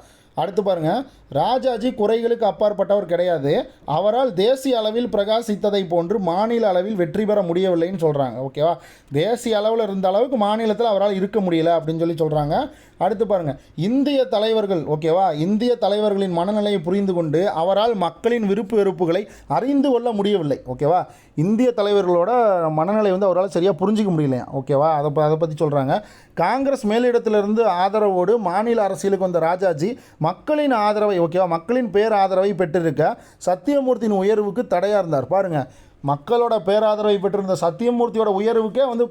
அடுத்து பாருங்கள், ராஜாஜி குறைகளுக்கு அப்பாற்பட்டவர் கிடையாது, அவரால் தேசிய அளவில் பிரகாசித்ததை போன்று மாநில அளவில் வெற்றி பெற முடியவில்லைன்னு சொல்கிறாங்க ஓகேவா. தேசிய அளவில் இருந்த அளவுக்கு மாநிலத்தில் அவரால் இருக்க முடியல அப்படின்னு சொல்லி சொல்கிறாங்க. அடுத்து பாருங்கள், இந்திய தலைவர்கள் ஓகேவா, இந்திய தலைவர்களின் மனநிலையை புரிந்து கொண்டு அவரால் மக்களின் விருப்பு வெறுப்புகளை அறிந்து கொள்ள முடியவில்லை ஓகேவா. இந்திய தலைவர்களோட மனநிலை வந்து அவரால் சரியாக புரிஞ்சிக்க முடியலையா ஓகேவா. அதை பற்றி சொல்கிறாங்க. காங்கிரஸ் மேலிடத்திலிருந்து ஆதரவோடு மாநில அரசியலுக்கு வந்த ராஜாஜி மக்களின் ஆதரவை ஓகேவா, மக்களின் பேர் ஆதரவை பெற்றிருக்க சத்தியமூர்த்தியின் உயர்வுக்கு தடையாக இருந்தார். பாருங்கள், மக்களோட பேராதரவை பெற்றிருந்த சத்தியமூர்த்தியோட உயர்வுக்கே வந்து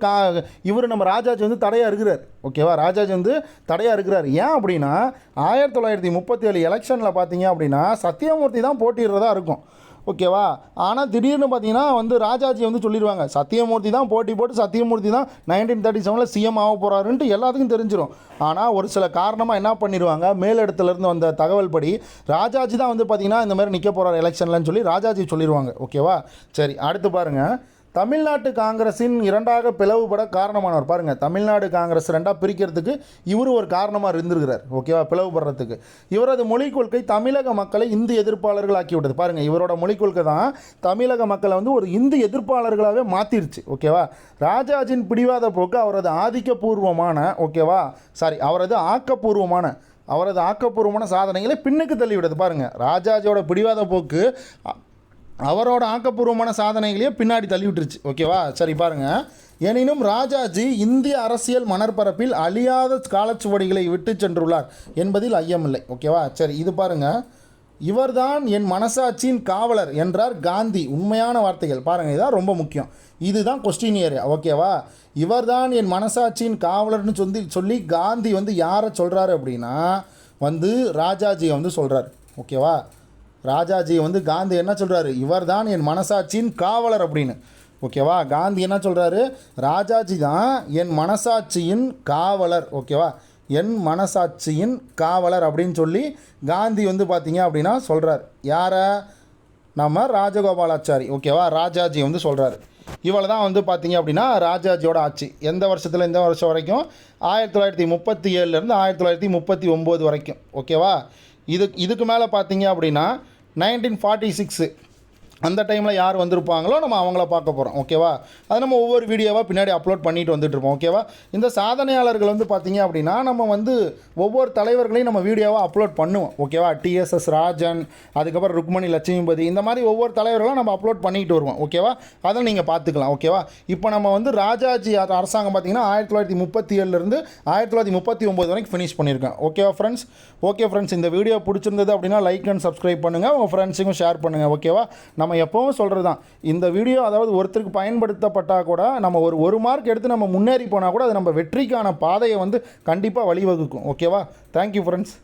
இவர் நம்ம ராஜாஜி வந்து தடையாக இருக்கிறார் ஓகேவா. ராஜாஜி வந்து தடையாக இருக்கிறார். ஏன் அப்படின்னா 1937 எலெக்ஷனில் பார்த்தீங்க அப்படின்னா சத்தியமூர்த்தி தான் போட்டிடுறதா இருக்கும் ஓகேவா. ஆனால் திடீர்னு பார்த்தீங்கன்னா வந்து ராஜாஜி வந்து சொல்லிடுவாங்க, சத்தியமூர்த்தி தான் போட்டி போட்டு சத்தியமூர்த்தி தான் 1937 சிஎம் ஆக போகிறாருன்ட்டு எல்லாத்துக்கும் தெரிஞ்சிடும். ஆனால் ஒரு சில காரணமாக என்ன பண்ணிடுவாங்க, மேலிடத்துலேருந்து வந்த தகவல் படி ராஜாஜி தான் வந்து பார்த்திங்கன்னா இந்த மாதிரி நிற்க போகிறார் எலெக்ஷன்லன்னு சொல்லி ராஜாஜி சொல்லிடுவாங்க ஓகேவா. சரி, அடுத்து பாருங்கள், தமிழ்நாட்டு காங்கிரஸின் இரண்டாக பிளவுபட காரணமானவர். பாருங்கள், தமிழ்நாடு காங்கிரஸ் ரெண்டாக பிரிக்கிறதுக்கு இவர் ஒரு காரணமாக இருந்திருக்கிறார் ஓகேவா, பிளவுபடுறதுக்கு. இவரது மொழிக் கொள்கை தமிழக மக்களை இந்து எதிர்ப்பாளர்கள் ஆக்கி விட்டது. பாருங்கள், இவரோட மொழிக் கொள்கை தான் தமிழக மக்களை வந்து ஒரு இந்து எதிர்ப்பாளர்களாகவே மாற்றிருச்சு ஓகேவா. ராஜாஜின் பிடிவாத போக்கு அவரது ஆக்கப்பூர்வமான சாதனைகளை பின்னுக்கு தள்ளிவிடுது. பாருங்கள், ராஜாஜியோட பிடிவாத போக்கு அவரோட ஆக்கப்பூர்வமான சாதனைகளையே பின்னாடி தள்ளிவிட்டுருச்சு ஓகேவா. சரி பாருங்கள், எனினும் ராஜாஜி இந்திய அரசியல் மணற்பரப்பில் அழியாத காலச்சுவடிகளை விட்டு சென்றுள்ளார் என்பதில் ஐயமில்லை ஓகேவா. சரி, இது பாருங்கள், இவர்தான் என் மனசாட்சியின் காவலர் என்றார் காந்தி. உண்மையான வார்த்தைகள் பாருங்கள், இதுதான் ரொம்ப முக்கியம், இதுதான் கொஸ்டின் ஏரியா ஓகேவா. இவர்தான் என் மனசாட்சியின் காவலர்னு சொல்லி காந்தி வந்து யாரை சொல்கிறாரு அப்படின்னா வந்து ராஜாஜியை வந்து சொல்கிறார் ஓகேவா. ராஜாஜி வந்து காந்தி என்ன சொல்கிறாரு, இவர் தான் என் மனசாட்சியின் காவலர் அப்படின்னு ஓகேவா. காந்தி என்ன சொல்கிறாரு, ராஜாஜி தான் என் மனசாட்சியின் காவலர் ஓகேவா, என் மனசாட்சியின் காவலர் அப்படின்னு சொல்லி காந்தி வந்து பார்த்தீங்க அப்படின்னா சொல்கிறார். யாரை, நம்ம ராஜகோபாலாச்சாரி ஓகேவா, ராஜாஜி வந்து சொல்கிறாரு. இவளை தான் வந்து பார்த்தீங்க அப்படின்னா ராஜாஜியோட ஆட்சி எந்த வருஷம் வரைக்கும் 1937 1939 வரைக்கும் ஓகேவா. இதுக்கு மேலே பார்த்தீங்க அப்படின்னா 1946 அந்த டைமில் யார் வந்திருப்பாங்களோ நம்ம அவங்கள பார்க்க போகிறோம் ஓகேவா. அது நம்ம ஒவ்வொரு வீடியோவாக பின்னாடி அப்லோட் பண்ணிட்டு வந்துட்டுருப்போம் ஓகேவா. இந்த சாதனையாளர்கள் வந்து பார்த்திங்க அப்படின்னா நம்ம வந்து ஒவ்வொரு தலைவர்களையும் நம்ம வீடியோவாக அப்லோட் பண்ணுவோம் ஓகேவா. டிஎஸ்எஸ் ராஜன், அதுக்கப்புறம் ருக்மணி லட்சுமிபதி, இந்த மாதிரி ஒவ்வொரு தலைவர்களும் நம்ம அப்லோட் பண்ணிக்கிட்டு வருவோம் ஓகேவா. அதை நீங்கள் பார்த்துக்கலாம் ஓகேவா. இப்போ நம்ம வந்து ராஜாஜி அரசாங்கம் பார்த்திங்கன்னா 1937 1939 வரைக்கும் ஃபினிஷ் பண்ணியிருக்கேன் ஓகேவா ஃப்ரெண்ட்ஸ். ஓகே ஃப்ரெண்ட்ஸ், இந்த வீடியோ பிடிச்சிருந்தது அப்படின்னா லைக் அண்ட் சப்ஸ்கிரைப் பண்ணுங்கள், உங்கள் ஃப்ரெண்ட்ஸுக்கும் ஷேர் பண்ணுங்கள் ஓகேவா. நம்ம எப்பவும் சொல்கிறது தான், இந்த வீடியோ அதாவது ஒருத்தருக்கு பயன்படுத்தப்பட்டால் கூட நம்ம ஒரு மார்க் எடுத்து நம்ம முன்னேறி போனால் கூட அது நம்ம வெற்றிக்கான பாதையை வந்து கண்டிப்பாக வழிவகுக்கும் ஓகேவா. Thank you friends.